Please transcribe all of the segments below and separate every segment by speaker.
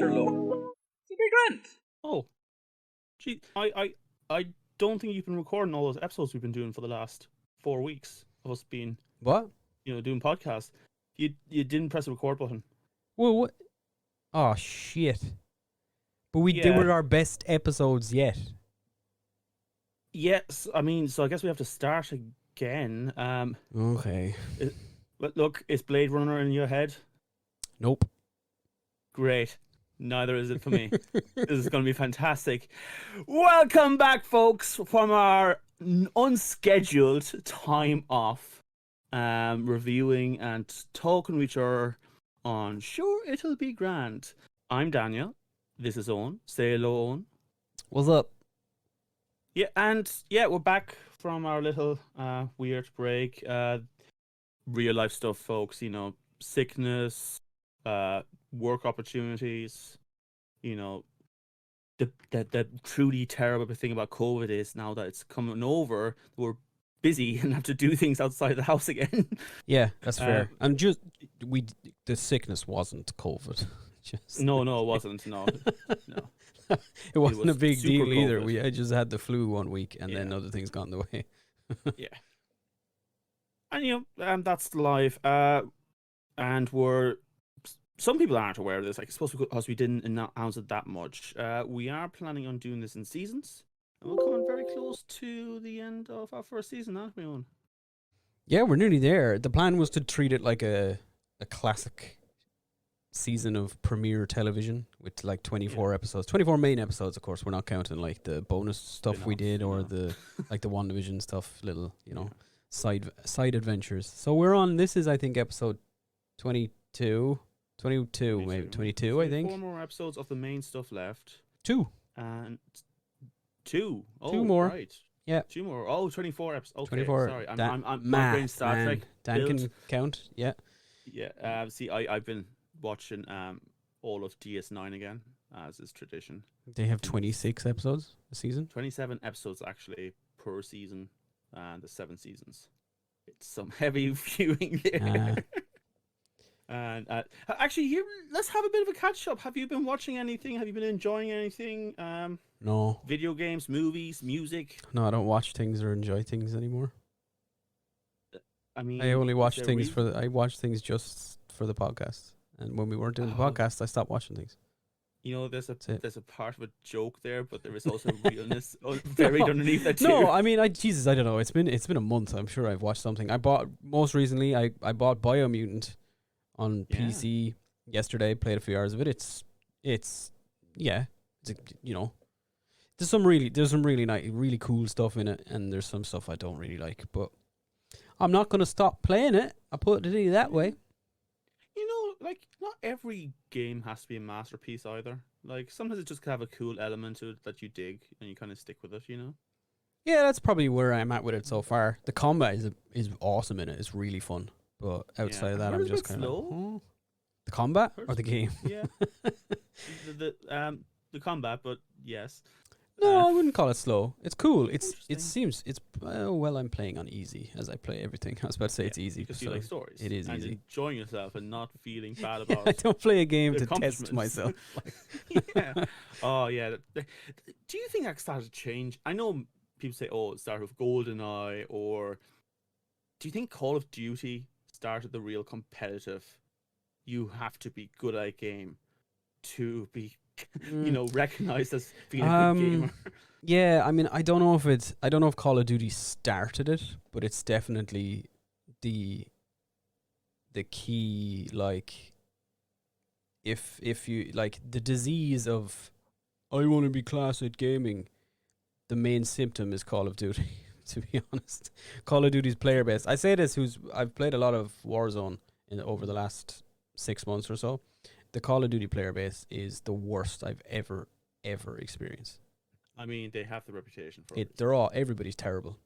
Speaker 1: pressure low. It'll be grand.
Speaker 2: Oh, gee, I don't think you've been recording all those episodes we've been doing for the last 4 weeks of us being,
Speaker 3: What?
Speaker 2: doing podcasts. You didn't press the record button.
Speaker 3: Well, what? Oh, shit. But they
Speaker 2: Yeah.
Speaker 3: were our best episodes yet.
Speaker 2: Yes, I mean, so I guess we have to start again.
Speaker 3: Okay.
Speaker 2: But look, is Blade Runner in your head?
Speaker 3: Nope.
Speaker 2: Great. Neither is it for me. This is going to be fantastic. Welcome back, folks, from our unscheduled time off, reviewing and talking with each other on Sure It'll Be Grand. I'm Daniel. This is Owen. Say hello, Owen.
Speaker 3: What's up?
Speaker 2: Yeah, and we're back from our little weird break. Real life stuff, folks. Sickness, work opportunities. The truly terrible thing about COVID is now that it's coming over, we're busy and have to do things outside the house again.
Speaker 3: Yeah, that's fair. And the sickness wasn't COVID.
Speaker 2: No, it wasn't. No.
Speaker 3: It wasn't a
Speaker 2: was
Speaker 3: big
Speaker 2: super
Speaker 3: deal either.
Speaker 2: COVID.
Speaker 3: I just had the flu 1 week, and then
Speaker 2: Yeah.
Speaker 3: other things got in the way.
Speaker 2: Yeah. And that's live. And some people aren't aware of this, I suppose, because we didn't announce it that much. We are planning on doing this in seasons, and we're coming very close to the end of our first season, aren't we, Owen?
Speaker 3: Yeah, we're nearly there. The plan was to treat it like a classic season of premiere television with like 24 episodes. 24 main episodes, of course. We're not counting like the bonus stuff we did or the like the WandaVision stuff, little, side adventures. So we're on, this is I think episode 22 maybe 22 I think.
Speaker 2: 4 more episodes of the main stuff left.
Speaker 3: 2
Speaker 2: And 2. Oh,
Speaker 3: 2 more.
Speaker 2: Right.
Speaker 3: Yeah.
Speaker 2: 2 more. Oh, 24 episodes. Okay,
Speaker 3: 24.
Speaker 2: sorry. I'm
Speaker 3: math,
Speaker 2: my brain Star
Speaker 3: man.
Speaker 2: Trek
Speaker 3: Dan
Speaker 2: built.
Speaker 3: can count. Yeah.
Speaker 2: Yeah. See, I've been watching all of DS9 again, as is tradition.
Speaker 3: They have 26 episodes a season.
Speaker 2: 27 episodes actually per season, and the 7 seasons. It's some heavy viewing there. And actually, here, let's have a bit of a catch up. Have you been watching anything? Have you been enjoying anything?
Speaker 3: No.
Speaker 2: Video games, movies, music?
Speaker 3: No, I don't watch things or enjoy things anymore.
Speaker 2: I mean,
Speaker 3: I only watch
Speaker 2: is there
Speaker 3: things I watch things just for the podcast. And when we weren't doing the podcast, I stopped watching things.
Speaker 2: There's a part of a joke there, but there is also realness buried underneath that too.
Speaker 3: No, I mean, I don't know. It's been a month. I'm sure I've watched something. I bought most recently. I bought Biomutant on PC yesterday. Played a few hours of it. There's some really nice, really cool stuff in it, and there's some stuff I don't really like. But I'm not gonna stop playing it. I put it that way.
Speaker 2: Not every game has to be a masterpiece either. Like, sometimes it just can have a cool element to it that you dig, and you kind of stick with it,
Speaker 3: Yeah, that's probably where I'm at with it so far. The combat is awesome in it. It's really fun. But outside of that, I'm just kind of the combat or the game.
Speaker 2: Yeah, the combat, but yes.
Speaker 3: No, I wouldn't call it slow. It's cool. I'm playing on easy as I play everything. I was about to say it's easy
Speaker 2: because you like stories.
Speaker 3: It is
Speaker 2: and
Speaker 3: easy.
Speaker 2: Enjoying yourself and not feeling bad about.
Speaker 3: I don't play a game to test myself.
Speaker 2: Yeah. Oh yeah. Do you think that started to change? I know people say, "Oh, it started with GoldenEye," or do you think Call of Duty started the real competitive? You have to be good at a game to be recognized as being a good gamer.
Speaker 3: Yeah, I mean, I don't know if Call of Duty started it, but it's definitely the key, like, if you like the disease of I want to be class at gaming, the main symptom is Call of Duty. To be honest, Call of Duty's player base. I say this, I've played a lot of Warzone over the last 6 months or so. The Call of Duty player base is the worst I've ever experienced.
Speaker 2: I mean, they have the reputation for
Speaker 3: it. Everybody's terrible.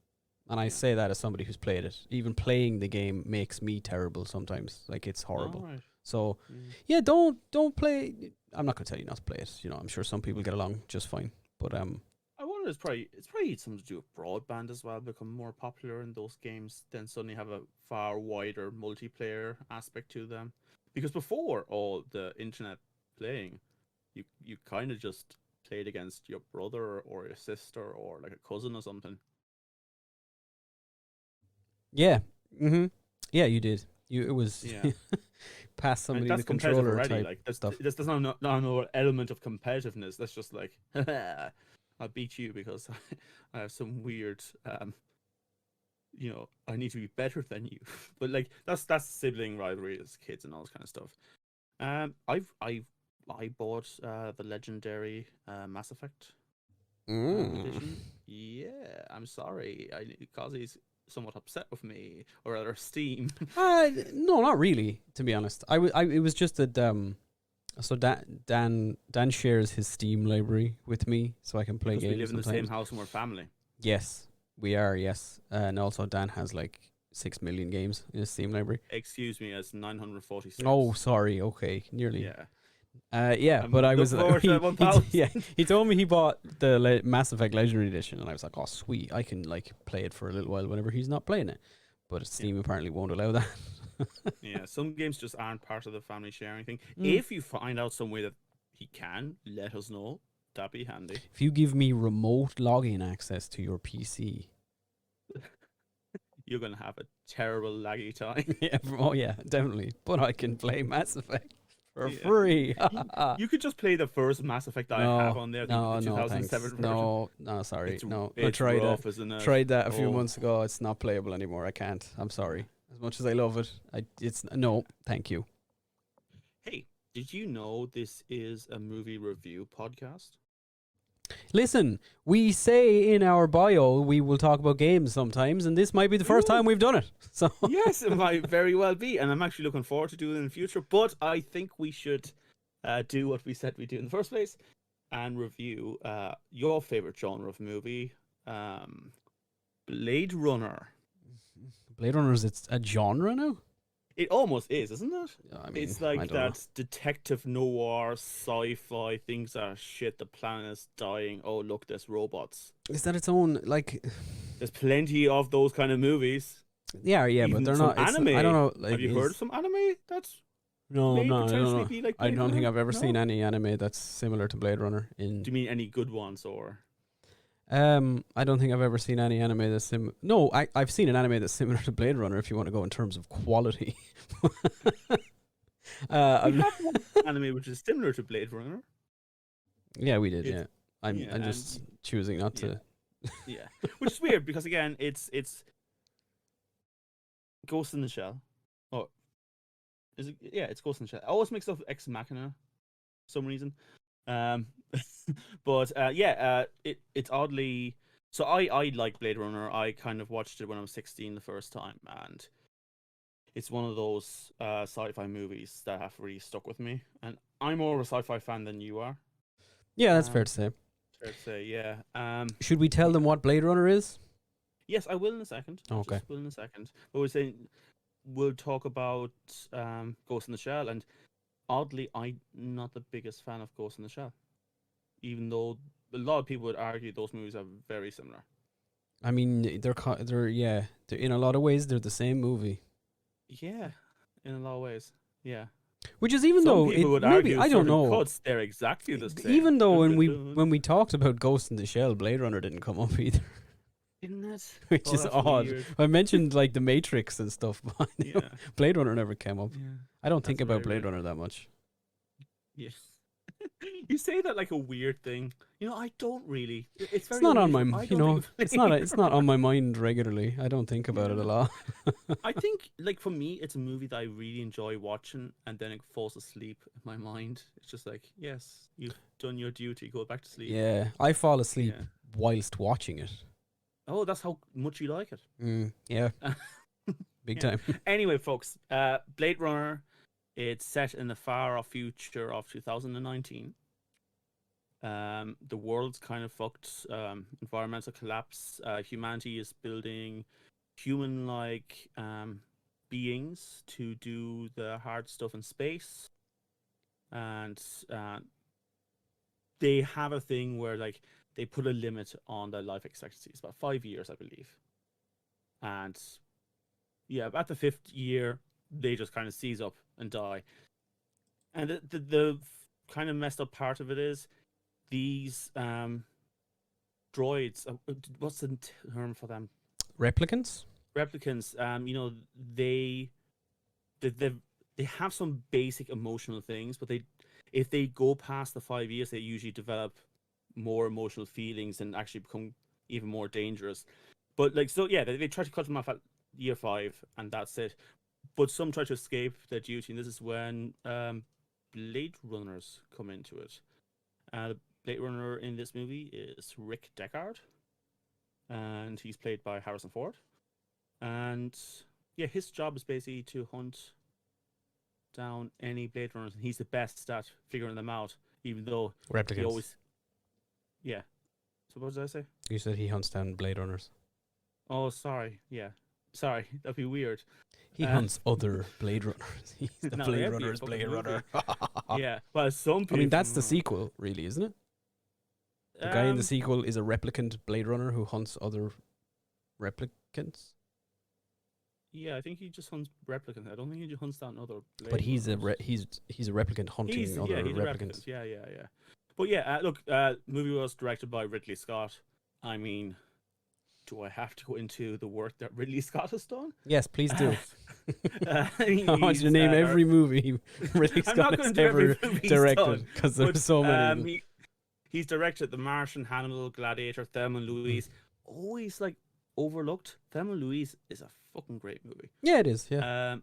Speaker 3: And I say that as somebody who's played it. Even playing the game makes me terrible sometimes. Like, it's horrible.
Speaker 2: Right.
Speaker 3: So, yeah, don't play. I'm not going to tell you not to play it. I'm sure some people get along just fine. But
Speaker 2: I wonder it's probably something to do with broadband as well, become more popular in those games, then suddenly have a far wider multiplayer aspect to them. Because before all the internet playing, you kind of just played against your brother or your sister or like a cousin or something.
Speaker 3: Yeah. Yeah, you did. It was
Speaker 2: Yeah.
Speaker 3: pass somebody
Speaker 2: That's
Speaker 3: the
Speaker 2: competitive
Speaker 3: controller
Speaker 2: already.
Speaker 3: type
Speaker 2: Like that's
Speaker 3: stuff.
Speaker 2: there's no element of competitiveness. That's just like I'll beat you because I have some weird I need to be better than you. But like that's sibling rivalry as kids and all this kind of stuff. I bought the legendary Mass Effect edition. Yeah, I'm sorry. Kazi's somewhat upset with me, or rather Steam.
Speaker 3: No, not really. To be honest, it was just that so Dan shares his Steam library with me, so I can play
Speaker 2: Because
Speaker 3: games
Speaker 2: we live in the
Speaker 3: sometimes.
Speaker 2: same house and we're family.
Speaker 3: Yes, we are. Yes, and also Dan has like 6 million games in his Steam library.
Speaker 2: Excuse me, as 946.
Speaker 3: Oh, sorry. Okay, nearly.
Speaker 2: Yeah.
Speaker 3: Yeah, but I was
Speaker 2: forward to that 1000.
Speaker 3: he told me he bought the Mass Effect Legendary Edition, and I was like, oh sweet, I can like play it for a little while whenever he's not playing it. But Steam apparently won't allow that.
Speaker 2: Yeah, some games just aren't part of the family sharing thing. If you find out some way that he can, let us know. That'd be handy.
Speaker 3: If you give me remote login access to your PC,
Speaker 2: you're gonna have a terrible laggy time.
Speaker 3: yeah, definitely. But I can play Mass Effect for free.
Speaker 2: You could just play the first Mass Effect I have on there. The 2007 version.
Speaker 3: No, sorry. I
Speaker 2: It's
Speaker 3: tried
Speaker 2: rough,
Speaker 3: it.
Speaker 2: isn't it?
Speaker 3: Tried that a few months ago. It's not playable anymore. I can't. I'm sorry. As much as I love it, it's no. Thank you.
Speaker 2: Hey, did you know this is a movie review podcast?
Speaker 3: Listen, we say in our bio we will talk about games sometimes, and this might be the first time we've done it. So
Speaker 2: yes, it might very well be, and I'm actually looking forward to doing it in the future. But I think we should do what we said we'd do in the first place and review your favorite genre of movie, Blade Runner.
Speaker 3: Blade Runner, is it a genre now?
Speaker 2: It almost is, isn't it?
Speaker 3: I mean,
Speaker 2: it's like that detective noir sci-fi things are shit. The planet is dying. Oh, look, there's robots.
Speaker 3: Is that its own like?
Speaker 2: There's plenty of those kind of movies.
Speaker 3: Yeah, but they're not
Speaker 2: anime.
Speaker 3: I don't know. Like,
Speaker 2: have you heard of some anime? That's
Speaker 3: no. I don't think I've ever
Speaker 2: No?
Speaker 3: seen any anime that's similar to Blade Runner.
Speaker 2: Do you mean any good ones or?
Speaker 3: I don't think I've ever seen any anime that's No, I've seen an anime that's similar to Blade Runner. If you want to go in terms of quality,
Speaker 2: we have one anime which is similar to Blade Runner.
Speaker 3: Yeah, we did. I'm just choosing not to.
Speaker 2: Yeah, which is weird because again, it's Ghost in the Shell. Oh, is it? Yeah, it's Ghost in the Shell. I always mix up Ex Machina for some reason. But it's oddly. So I like Blade Runner. I kind of watched it when I was 16 the first time, and it's one of those sci-fi movies that have really stuck with me. And I'm more of a sci-fi fan than you are.
Speaker 3: Yeah, that's fair to say.
Speaker 2: Fair to say, yeah.
Speaker 3: Should we tell them what Blade Runner is?
Speaker 2: Yes, I will in a second.
Speaker 3: Okay.
Speaker 2: Will in a second. But we're saying we'll talk about Ghost in the Shell, and oddly, I'm not the biggest fan of Ghost in the Shell, even though a lot of people would argue those movies are very similar.
Speaker 3: I mean, they're in a lot of ways they're the same movie.
Speaker 2: Yeah, in a lot of ways, yeah.
Speaker 3: Which is even
Speaker 2: Some
Speaker 3: though
Speaker 2: people would
Speaker 3: maybe
Speaker 2: argue
Speaker 3: I don't know.
Speaker 2: Cuts, they're exactly the same.
Speaker 3: Even though when we talked about Ghost in the Shell, Blade Runner didn't come up either.
Speaker 2: Didn't it?
Speaker 3: Which is odd.
Speaker 2: Weird.
Speaker 3: I mentioned like the Matrix and stuff, but
Speaker 2: Yeah.
Speaker 3: Blade Runner never came up.
Speaker 2: Yeah.
Speaker 3: I don't think
Speaker 2: That's
Speaker 3: about
Speaker 2: very
Speaker 3: Blade Runner that much.
Speaker 2: Yeah. You say that like a weird thing. I don't really. It's very.
Speaker 3: It's not on my,
Speaker 2: unusual.
Speaker 3: it's not on my mind regularly. I don't think about it a lot.
Speaker 2: I think, like, for me, it's a movie that I really enjoy watching, and then it falls asleep in my mind. It's just like, yes, you've done your duty, go back to sleep.
Speaker 3: Yeah, I fall asleep
Speaker 2: Yeah.
Speaker 3: whilst watching it.
Speaker 2: Oh, that's how much you like it.
Speaker 3: Yeah, big time.
Speaker 2: Anyway, folks, Blade Runner, it's set in the far off future of 2019. The world's kind of fucked. Environmental collapse. Humanity is building human-like beings to do the hard stuff in space, and they have a thing where like they put a limit on their life expectancy. It's about 5 years, I believe. And yeah, at the 5th year, they just kind of seize up and die. And the kind of messed up part of it is these droids. What's the term for them?
Speaker 3: Replicants?
Speaker 2: Replicants. You know, they have some basic emotional things, but if they go past the 5 years, they usually develop more emotional feelings and actually become even more dangerous. But like, so yeah, they try to cut them off at year 5, and that's it. But some try to escape their duty, and this is when Blade Runners come into it. Blade Runner in this movie is Rick Deckard, and he's played by Harrison Ford. And yeah, his job is basically to hunt down any Blade Runners, and he's the best at figuring them out, even though
Speaker 3: Replicants.
Speaker 2: he always... Yeah. So what did I say?
Speaker 3: You said he hunts down Blade Runners.
Speaker 2: Oh, sorry. Yeah. Sorry. That'd be weird.
Speaker 3: He hunts other Blade Runners. He's the
Speaker 2: No,
Speaker 3: Blade
Speaker 2: that'd be a
Speaker 3: Runner's
Speaker 2: fucking
Speaker 3: Blade
Speaker 2: movie.
Speaker 3: Runner.
Speaker 2: Yeah. Well, some people...
Speaker 3: I mean, that's the sequel, really, isn't it? The guy in the sequel is a replicant Blade Runner who hunts other replicants.
Speaker 2: Yeah, I think he just hunts replicants. I don't think he just hunts down other Blade
Speaker 3: But he's
Speaker 2: Runners.
Speaker 3: he's a replicant hunting other
Speaker 2: he's a
Speaker 3: replicants.
Speaker 2: replicant. Yeah. But yeah, look, movie was directed by Ridley Scott. I mean, do I have to go into the work that Ridley Scott has done?
Speaker 3: Yes, please do. I want
Speaker 2: He's,
Speaker 3: you to name every movie Ridley
Speaker 2: I'm not
Speaker 3: Scott
Speaker 2: gonna
Speaker 3: has
Speaker 2: do every
Speaker 3: ever
Speaker 2: movie he's
Speaker 3: directed,
Speaker 2: done,
Speaker 3: because there's so many. of them.
Speaker 2: He's directed The Martian, Hannibal, Gladiator, Thelma and Louise. Always like overlooked. Thelma and Louise is a fucking great movie.
Speaker 3: Yeah, it is. Yeah,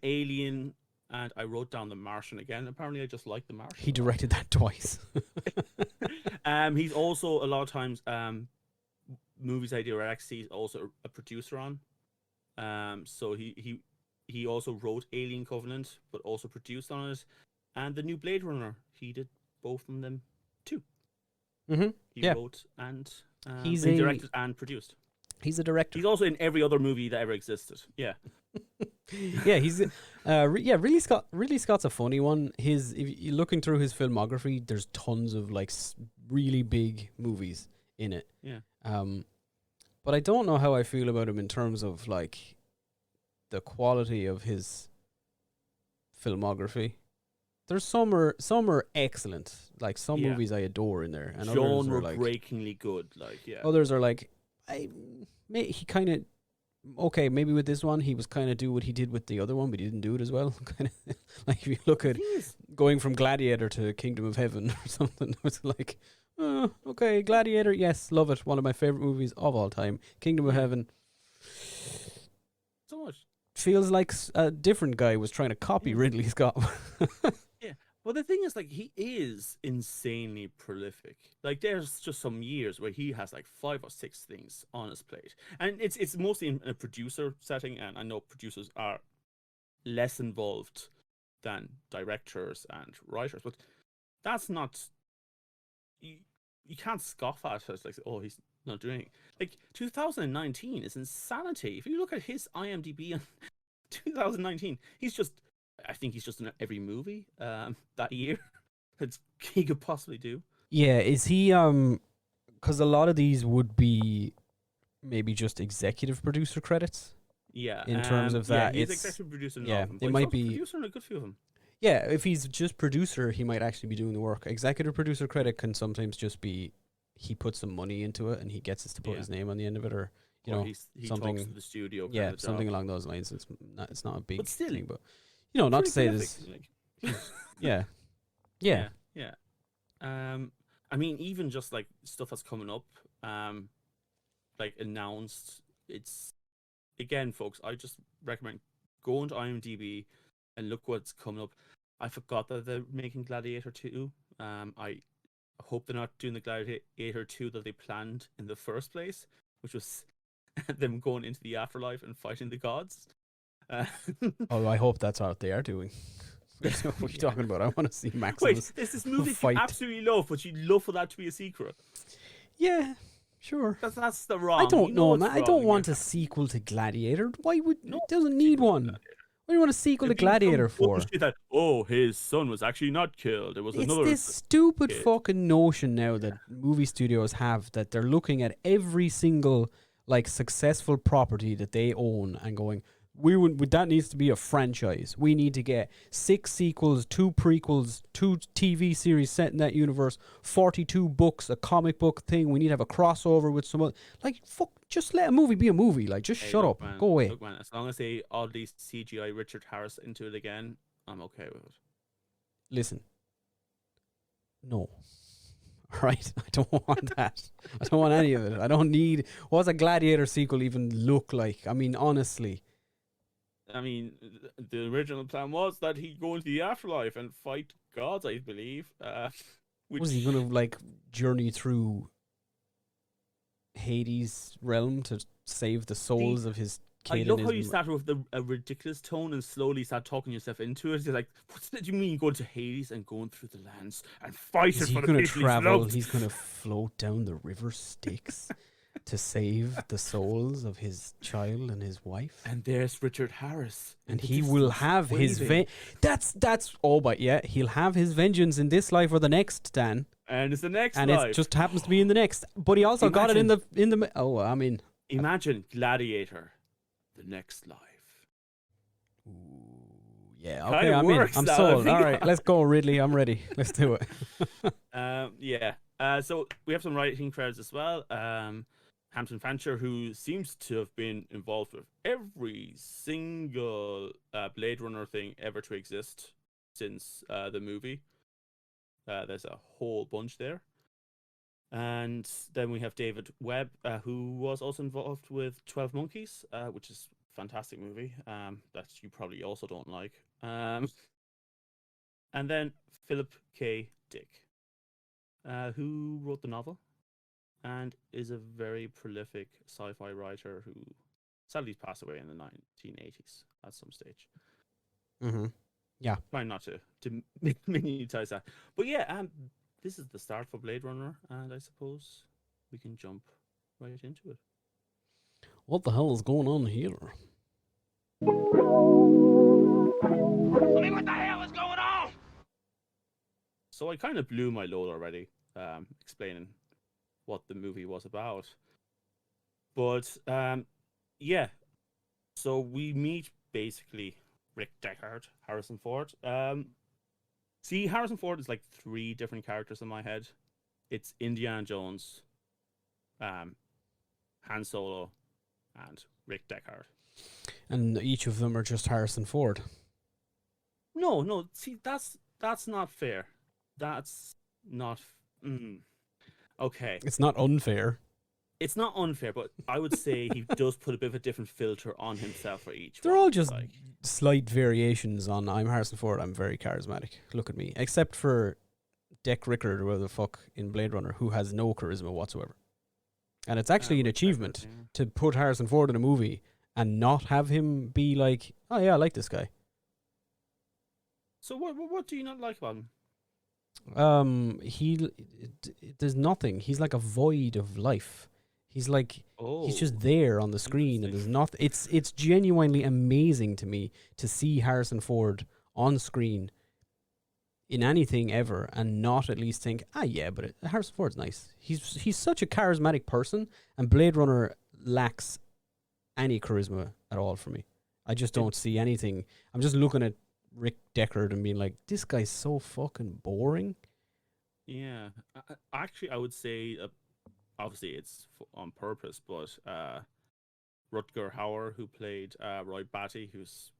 Speaker 2: Alien, and I wrote down The Martian again. Apparently, I just like The Martian.
Speaker 3: he directed that twice.
Speaker 2: He's also a lot of times movies I direct. He's also a producer on. So he also wrote Alien Covenant, but also produced on it, and the new Blade Runner. He did both of them too.
Speaker 3: Mm-hmm.
Speaker 2: He wrote and
Speaker 3: He's
Speaker 2: he
Speaker 3: a-
Speaker 2: directed and produced.
Speaker 3: He's a director.
Speaker 2: He's also in every other movie that ever existed. Yeah.
Speaker 3: Yeah, he's Ridley Scott's a funny one. If you're looking through his filmography, there's tons of like really big movies in it.
Speaker 2: Yeah.
Speaker 3: But I don't know how I feel about him in terms of like the quality of his filmography. There's some are excellent. Like some
Speaker 2: Yeah.
Speaker 3: movies I adore in there, and others are like
Speaker 2: genre-breakingly good. Like, yeah.
Speaker 3: others are like he kind of okay. Maybe with this one, he was kind of do what he did with the other one, but he didn't do it as well. Kind of like if you look at going from Gladiator to Kingdom of Heaven or something, it's like, okay, Gladiator, yes, love it, one of my favorite movies of all time. Kingdom of Heaven,
Speaker 2: So much.
Speaker 3: feels like a different guy was trying to copy Ridley Scott.
Speaker 2: Yeah. Well, the thing is, like, he is insanely prolific. Like, there's just some years where he has like 5 or 6 things on his plate, and it's mostly in a producer setting. And I know producers are less involved than directors and writers, but that's not. You can't scoff at it. It's like, oh, he's not doing it. Like 2019 is insanity. If you look at his IMDb on 2019, I think he's just in every movie that year that he could possibly do.
Speaker 3: Yeah, is he because a lot of these would be maybe just executive producer credits.
Speaker 2: Yeah,
Speaker 3: In terms of that,
Speaker 2: he's
Speaker 3: it's-
Speaker 2: executive producer. In
Speaker 3: yeah,
Speaker 2: all of them,
Speaker 3: it
Speaker 2: but he's
Speaker 3: might
Speaker 2: also
Speaker 3: be-
Speaker 2: producer in a good few of them.
Speaker 3: Yeah, if he's just producer, he might actually be doing the work. Executive producer credit can sometimes just be he puts some money into it and he gets us to put
Speaker 2: Yeah.
Speaker 3: his name on the end of it, or you
Speaker 2: Or
Speaker 3: know,
Speaker 2: he
Speaker 3: something-
Speaker 2: talks to the studio.
Speaker 3: yeah,
Speaker 2: kind of
Speaker 3: something
Speaker 2: job.
Speaker 3: along those lines. It's not a big
Speaker 2: But still,
Speaker 3: thing, but you know, not to say
Speaker 2: Pretty
Speaker 3: this.
Speaker 2: prolific, like.
Speaker 3: Yeah.
Speaker 2: Yeah. I mean, even just like stuff that's coming up, like announced. It's again, folks. I just recommend going to IMDb and look what's coming up. I forgot that they're making Gladiator 2. I hope they're not doing the Gladiator 2 that they planned in the first place, which was them going into the afterlife and fighting the gods.
Speaker 3: Oh, I hope that's what they are doing. What are you
Speaker 2: Yeah.
Speaker 3: talking about? I want to see
Speaker 2: Wait,
Speaker 3: Maximus.
Speaker 2: there's this movie that
Speaker 3: fight.
Speaker 2: you absolutely love, but you'd love for that to be a secret.
Speaker 3: Yeah, sure.
Speaker 2: That's the wrong.
Speaker 3: I don't
Speaker 2: You
Speaker 3: know,
Speaker 2: it's
Speaker 3: man. I
Speaker 2: wrong,
Speaker 3: don't
Speaker 2: and
Speaker 3: want
Speaker 2: you're
Speaker 3: a sequel to Gladiator. Why would
Speaker 2: No,
Speaker 3: it doesn't need
Speaker 2: sequel to
Speaker 3: one?
Speaker 2: Gladiator.
Speaker 3: What do you want a sequel to
Speaker 2: It'd be some
Speaker 3: Gladiator for?
Speaker 2: bullshit that, oh, his son was actually not killed. It was
Speaker 3: It's
Speaker 2: another.
Speaker 3: this stupid
Speaker 2: kid.
Speaker 3: fucking notion now that movie studios have that they're looking at every single like successful property that they own and going, That needs to be a franchise. We need to get 6 sequels, 2 prequels, 2 TV series set in that universe, 42 books, a comic book thing. We need to have a crossover with some other, like, fuck, just let a movie be a movie. Like, just shut up.
Speaker 2: Man,
Speaker 3: Go away.
Speaker 2: Look, man, as long as they oddly CGI Richard Harris into it again, I'm okay with it.
Speaker 3: Listen. No. All right? I don't want that. I don't want any of it. I don't need... What's a Gladiator sequel even look like? I mean, honestly.
Speaker 2: I mean, the original plan was that he'd go into the afterlife and fight gods, I believe.
Speaker 3: Was he going to, like, journey through Hades' realm to save the souls of his
Speaker 2: I
Speaker 3: kid?
Speaker 2: love how you started with a ridiculous tone and slowly start talking yourself into it. You're like, what do you mean going to Hades and going through the lands and fighting
Speaker 3: Is he
Speaker 2: for the
Speaker 3: going to
Speaker 2: people
Speaker 3: travel?
Speaker 2: he's
Speaker 3: He's going to float down the river Styx to save the souls of his child and his wife.
Speaker 2: And there's Richard Harris.
Speaker 3: And he will have his that's all but yeah, he'll have his vengeance in this life or the next, Dan.
Speaker 2: And it's the next
Speaker 3: and
Speaker 2: life.
Speaker 3: It just happens to be in the next. But he also got it in the
Speaker 2: imagine Gladiator, the next life.
Speaker 3: Ooh, yeah, okay, I'm sold. All right, let's go, Ridley. I'm ready. Let's do it.
Speaker 2: So we have some writing credits as well. Hampton Fancher, who seems to have been involved with every single Blade Runner thing ever to exist since the movie. There's a whole bunch there. And then we have David Webb, who was also involved with 12 Monkeys, which is a fantastic movie that you probably also don't like. And then Philip K. Dick, who wrote the novel and is a very prolific sci-fi writer who sadly passed away in the 1980s at some stage.
Speaker 3: Mm-hmm. Yeah.
Speaker 2: Trying not to miniaturize that. But yeah, this is the start for Blade Runner, and I suppose we can jump right into it.
Speaker 3: What the hell is going on here?
Speaker 1: I mean, what the hell is going on?
Speaker 2: So I kind of blew my load already, explaining what the movie was about. But yeah, so we meet basically Rick Deckard, Harrison Ford. See, Harrison Ford is like 3 different characters in my head. It's Indiana Jones, Han Solo, and Rick Deckard.
Speaker 3: And each of them are just Harrison Ford.
Speaker 2: No. See, that's not fair. That's not. Okay.
Speaker 3: It's not unfair.
Speaker 2: It's not unfair, but I would say he does put a bit of a different filter on himself for each.
Speaker 3: They're all just slight variations on I'm Harrison Ford, I'm very charismatic. Look at me. Except for Rickard, or whatever the fuck, in Blade Runner, who has no charisma whatsoever. And it's actually an achievement to put Harrison Ford in a movie and not have him be like, oh yeah, I like this guy.
Speaker 2: So what do you not like about him?
Speaker 3: There's nothing. He's like a void of life. He's like, he's just there on the screen, and there's nothing. It's genuinely amazing to me to see Harrison Ford on screen in anything ever, and not at least think, but Harrison Ford's nice. He's such a charismatic person, and Blade Runner lacks any charisma at all for me. I just don't see anything. I'm just looking at Rick Deckard and being like, this guy's so fucking boring.
Speaker 2: Yeah, actually, I would say, obviously it's on purpose, but Rutger Hauer, who played Roy Batty, who's,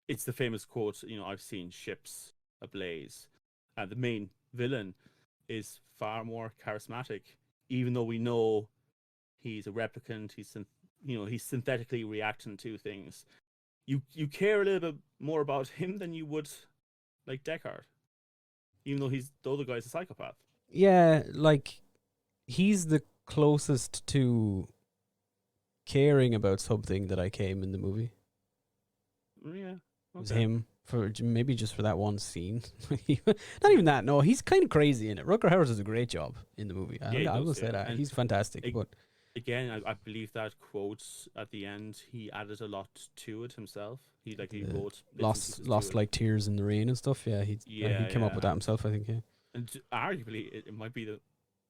Speaker 2: it's the famous quote, I've seen ships ablaze. The main villain is far more charismatic, even though we know he's a replicant, he's synthetically reacting to things. You care a little bit more about him than you would like Deckard, even though the other guy's a psychopath.
Speaker 3: Yeah, like he's the closest to caring about something that I came in the movie.
Speaker 2: Yeah, okay.
Speaker 3: It was him maybe just for that one scene. Not even that. No, he's kind of crazy in it. Rutger Hauer does a great job in the movie. I will say that. And he's fantastic. But
Speaker 2: again, I believe that quote at the end, he added a lot to it himself. He wrote
Speaker 3: lost like Tears in the Rain and stuff. Yeah, he came up with that himself, I think. Yeah,
Speaker 2: and arguably it might be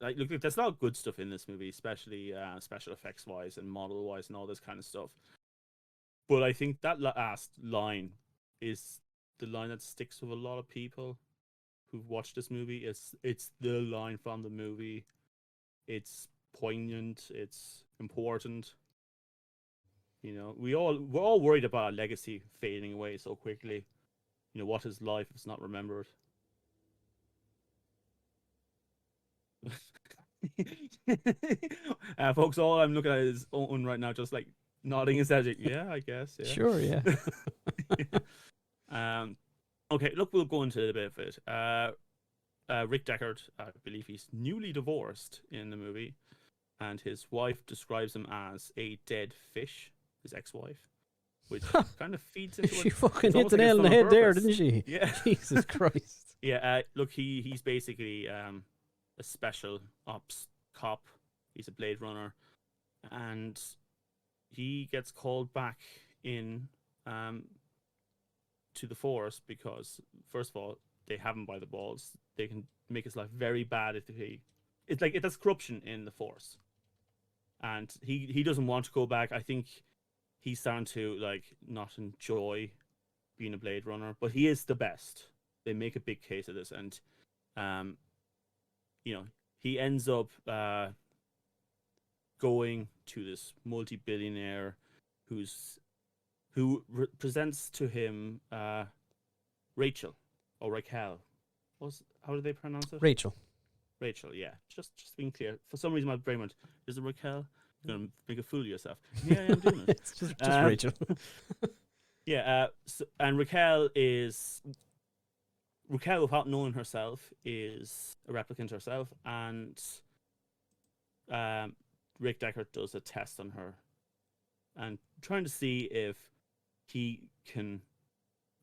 Speaker 2: look, there's a lot of good stuff in this movie, especially special effects wise and model wise and all this kind of stuff. But I think that last line is the line that sticks with a lot of people who've watched this movie. It's the line from the movie. It's poignant. It's important. You know, we're all worried about our legacy fading away so quickly. You know, what is life if it's not remembered? Folks, all I'm looking at is Owen right now, just like nodding his head. Yeah, I guess. Yeah.
Speaker 3: Sure, yeah.
Speaker 2: Okay, look, we'll go into a bit of it. Rick Deckard, I believe he's newly divorced in the movie, and his wife describes him as a dead fish, his ex-wife, which kind of feeds into
Speaker 3: She
Speaker 2: it.
Speaker 3: fucking
Speaker 2: It's
Speaker 3: hit
Speaker 2: almost
Speaker 3: the
Speaker 2: like
Speaker 3: nail
Speaker 2: it's
Speaker 3: on the
Speaker 2: done on
Speaker 3: head there,
Speaker 2: purpose.
Speaker 3: didn't she?
Speaker 2: Yeah.
Speaker 3: Jesus Christ.
Speaker 2: Yeah, look, he's basically a special ops cop. He's a Blade Runner, and he gets called back in to the Force because, first of all, they have him by the balls. They can make his life very bad if he. It's like that's corruption in the Force, and he doesn't want to go back. I think he's starting to like not enjoy being a Blade Runner, but he is the best. They make a big case of this, and you know, he ends up going to this multi-billionaire who presents to him Rachel or Raquel. How do they pronounce it?
Speaker 3: Rachel.
Speaker 2: Rachel, yeah. Just being clear. For some reason, my brain went, is it Raquel? You're gonna make a fool of yourself. Yeah, I'm doing it.
Speaker 3: It's just Rachel.
Speaker 2: Yeah, and Raquel, without knowing herself, is a replicant herself, and Rick Deckard does a test on her, and trying to see if he can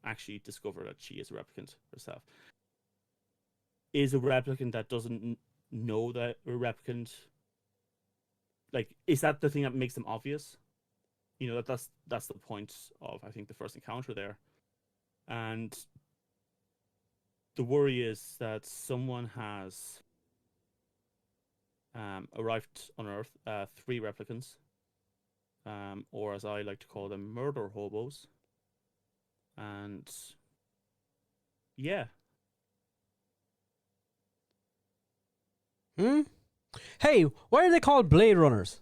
Speaker 2: actually discover that she is a replicant herself. Is a replicant that doesn't know that a replicant, like, is that the thing that makes them obvious? You know, that's the point of, I think, the first encounter there. And the worry is that someone has arrived on Earth, 3 replicants, or as I like to call them, murder hobos. And yeah.
Speaker 3: Hey, why are they called Blade Runners?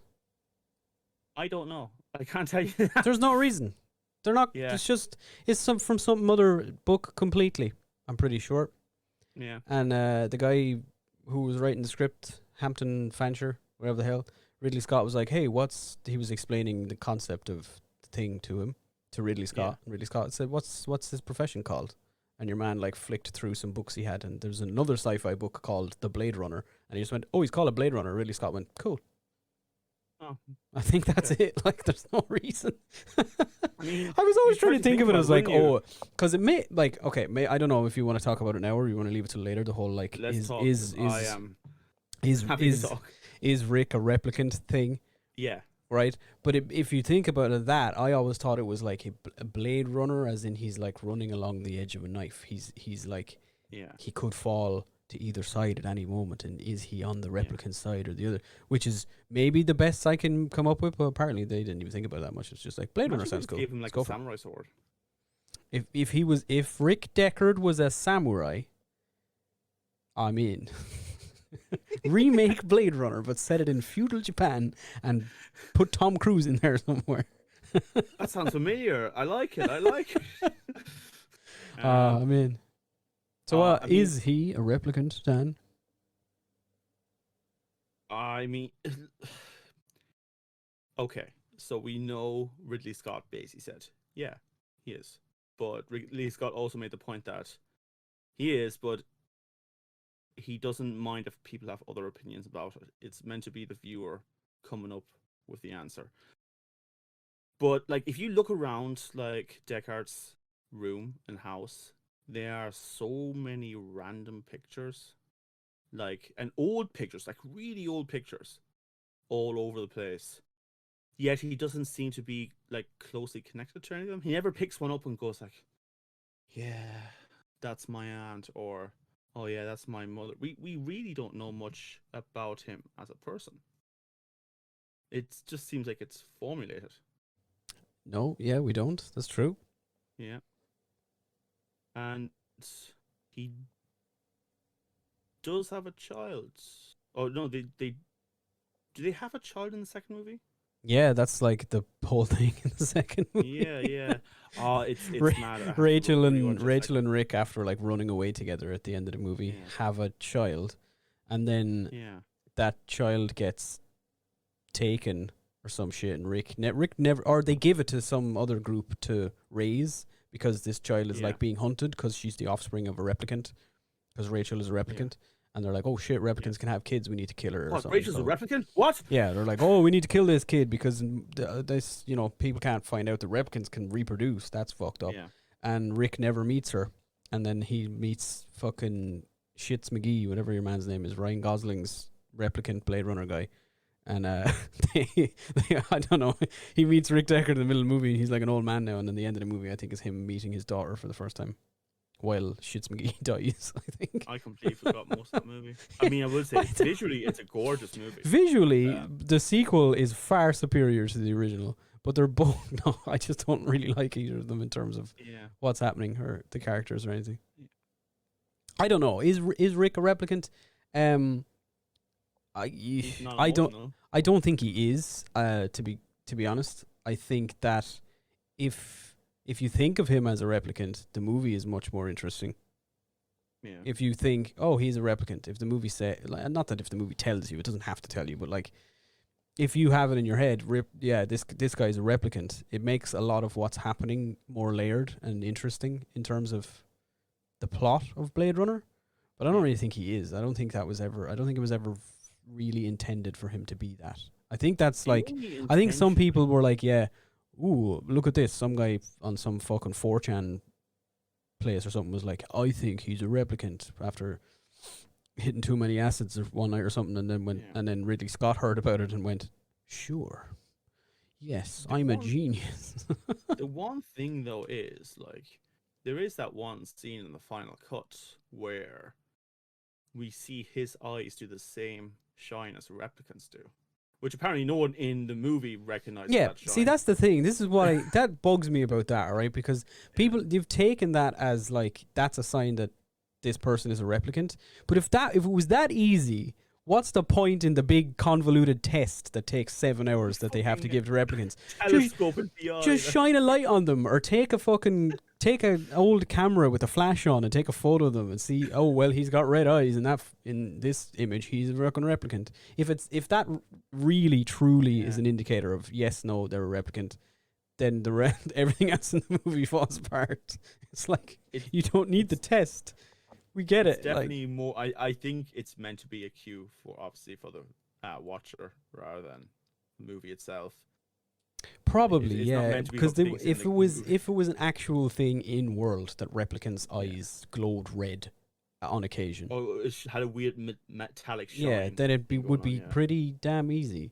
Speaker 2: I don't know. I can't tell you that.
Speaker 3: There's no reason. They're not.
Speaker 2: Yeah.
Speaker 3: It's from some other book completely. I'm pretty sure.
Speaker 2: Yeah.
Speaker 3: And the guy who was writing the script, Hampton Fancher, whatever the hell, Ridley Scott was like, "Hey, he was explaining the concept of the thing to him, to Ridley Scott. And Ridley Scott said, "What's his profession called?" And your man like flicked through some books he had, and there's another sci-fi book called The Blade Runner, and he just went, "Oh, he's called a Blade Runner." Ridley Scott went, "Cool."
Speaker 2: Oh.
Speaker 3: I think that's it. Like, there's no reason.
Speaker 2: I mean,
Speaker 3: I was always
Speaker 2: you
Speaker 3: trying
Speaker 2: try
Speaker 3: to think of it
Speaker 2: about
Speaker 3: as like,
Speaker 2: wouldn't you?
Speaker 3: oh, because it may like, okay, I don't know if you want to talk about it now or you want to leave it till later. The whole like,
Speaker 2: Let's talk. I am happy to talk.
Speaker 3: is Rick a replicant thing?
Speaker 2: Yeah.
Speaker 3: Right, but if you think about it, I always thought it was like a Blade Runner, as in he's like running along the edge of a knife. He's like,
Speaker 2: Yeah.
Speaker 3: he could fall to either side at any moment, and is he on the replicant side or the other? Which is maybe the best I can come up with, but apparently they didn't even think about it that much. It's just like Blade Runner sounds cool.
Speaker 2: Give him like a samurai sword.
Speaker 3: If if Rick Deckard was a samurai, I'm in. Remake Blade Runner, but set it in feudal Japan and put Tom Cruise in there somewhere.
Speaker 2: That sounds familiar. I like it.
Speaker 3: I'm in. So,
Speaker 2: I mean,
Speaker 3: is he a replicant, Dan?
Speaker 2: I mean, okay. So we know Ridley Scott basically said, yeah, he is. But Ridley Scott also made the point that he is, but he doesn't mind if people have other opinions about it. It's meant to be the viewer coming up with the answer. But like, if you look around like Deckard's room and house, there are so many random pictures, and old pictures, like really old pictures, all over the place. Yet he doesn't seem to be like closely connected to any of them. He never picks one up and goes like, "Yeah, that's my aunt," or "Oh yeah, that's my mother." We really don't know much about him as a person. It just seems like it's formulated.
Speaker 3: No, yeah, we don't. That's true.
Speaker 2: Yeah. And he does have a child. Oh no, they do they have a child in the second movie?
Speaker 3: Yeah, that's like the whole thing in the second movie.
Speaker 2: Yeah, yeah. Oh, it's
Speaker 3: Ra-
Speaker 2: mad. I have to
Speaker 3: Rachel and
Speaker 2: rewatch it,
Speaker 3: Rachel and Rick, after like running away together at the end of the movie,
Speaker 2: Yeah.
Speaker 3: have a child, and then
Speaker 2: Yeah.
Speaker 3: that child gets taken or some shit, and Rick never, or they give it to some other group to raise because this child is
Speaker 2: Yeah.
Speaker 3: like being hunted because she's the offspring of a replicant, because Rachel is a replicant, and they're like, oh shit, replicants can have kids, we need to kill her. Or
Speaker 2: What?
Speaker 3: something,
Speaker 2: Rachel's a
Speaker 3: so-
Speaker 2: replicant? What?
Speaker 3: Yeah, they're like, oh, we need to kill this kid because this, people can't find out that replicants can reproduce. That's fucked up.
Speaker 2: Yeah.
Speaker 3: And Rick never meets her, and then he meets fucking Shits McGee, whatever your man's name is, Ryan Gosling's replicant Blade Runner guy. And they, I don't know, he meets Rick Deckard in the middle of the movie. He's like an old man now, and then the end of the movie, I think, is him meeting his daughter for the first time, while Shits McGee dies. I think.
Speaker 2: I completely forgot most of that movie. I mean, I would say visually, it's a gorgeous movie.
Speaker 3: Visually, the sequel is far superior to the original, but they're both. No, I just don't really like either of them in terms of
Speaker 2: Yeah.
Speaker 3: what's happening or the characters or anything. I don't know. Is Rick a replicant?
Speaker 2: He's not
Speaker 3: I don't.
Speaker 2: emotional.
Speaker 3: I don't think he is. To be honest, I think that if you think of him as a replicant, the movie is much more interesting.
Speaker 2: Yeah.
Speaker 3: If you think, oh, he's a replicant, if the movie not that if the movie tells you, it doesn't have to tell you, but like, if you have it in your head, this guy's a replicant, it makes a lot of what's happening more layered and interesting in terms of the plot of Blade Runner. But I don't really think he is. I don't think it was ever really intended for him to be that. I think that's
Speaker 2: The
Speaker 3: like,
Speaker 2: only
Speaker 3: I think some
Speaker 2: intention-
Speaker 3: people were like, yeah, ooh, look at this. Some guy on some fucking 4chan place or something was like, I think he's a replicant after hitting too many acids one night or something, and then
Speaker 2: Yeah.
Speaker 3: and then Ridley Scott heard about it and went, sure, yes,
Speaker 2: The
Speaker 3: I'm a
Speaker 2: one-
Speaker 3: genius.
Speaker 2: The one thing though is like there is that one scene in the final cut where we see his eyes do the same shine as replicants do, which apparently no one in the movie recognizes.
Speaker 3: Yeah,
Speaker 2: that shine.
Speaker 3: see, that's the thing. This is what that bugs me about that, right? Because people, you've taken that as like that's a sign that this person is a replicant. But if it was that easy, what's the point in the big convoluted test that takes 7 hours that they have to give to replicants?
Speaker 2: telescope and the eye.
Speaker 3: Just shine a light on them, or take an old camera with a flash on and take a photo of them and see. Oh well, he's got red eyes, and in this image he's a fucking replicant. If that really truly is
Speaker 2: Yeah.
Speaker 3: an indicator of yes, no, they're a replicant, then everything else in the movie falls apart. It's like
Speaker 2: It-
Speaker 3: you don't need the test. We get
Speaker 2: It's
Speaker 3: it.
Speaker 2: definitely more. I think it's meant to be a cue for obviously for the watcher rather than the movie itself.
Speaker 3: Probably,
Speaker 2: it's not
Speaker 3: yeah,
Speaker 2: meant to be
Speaker 3: because
Speaker 2: what things in
Speaker 3: if
Speaker 2: the
Speaker 3: it was
Speaker 2: movie.
Speaker 3: if it was an actual thing in world that replicants' eyes glowed red on occasion,
Speaker 2: Oh, it had a weird metallic shine.
Speaker 3: yeah, then it
Speaker 2: going
Speaker 3: would
Speaker 2: on,
Speaker 3: be
Speaker 2: yeah.
Speaker 3: pretty damn easy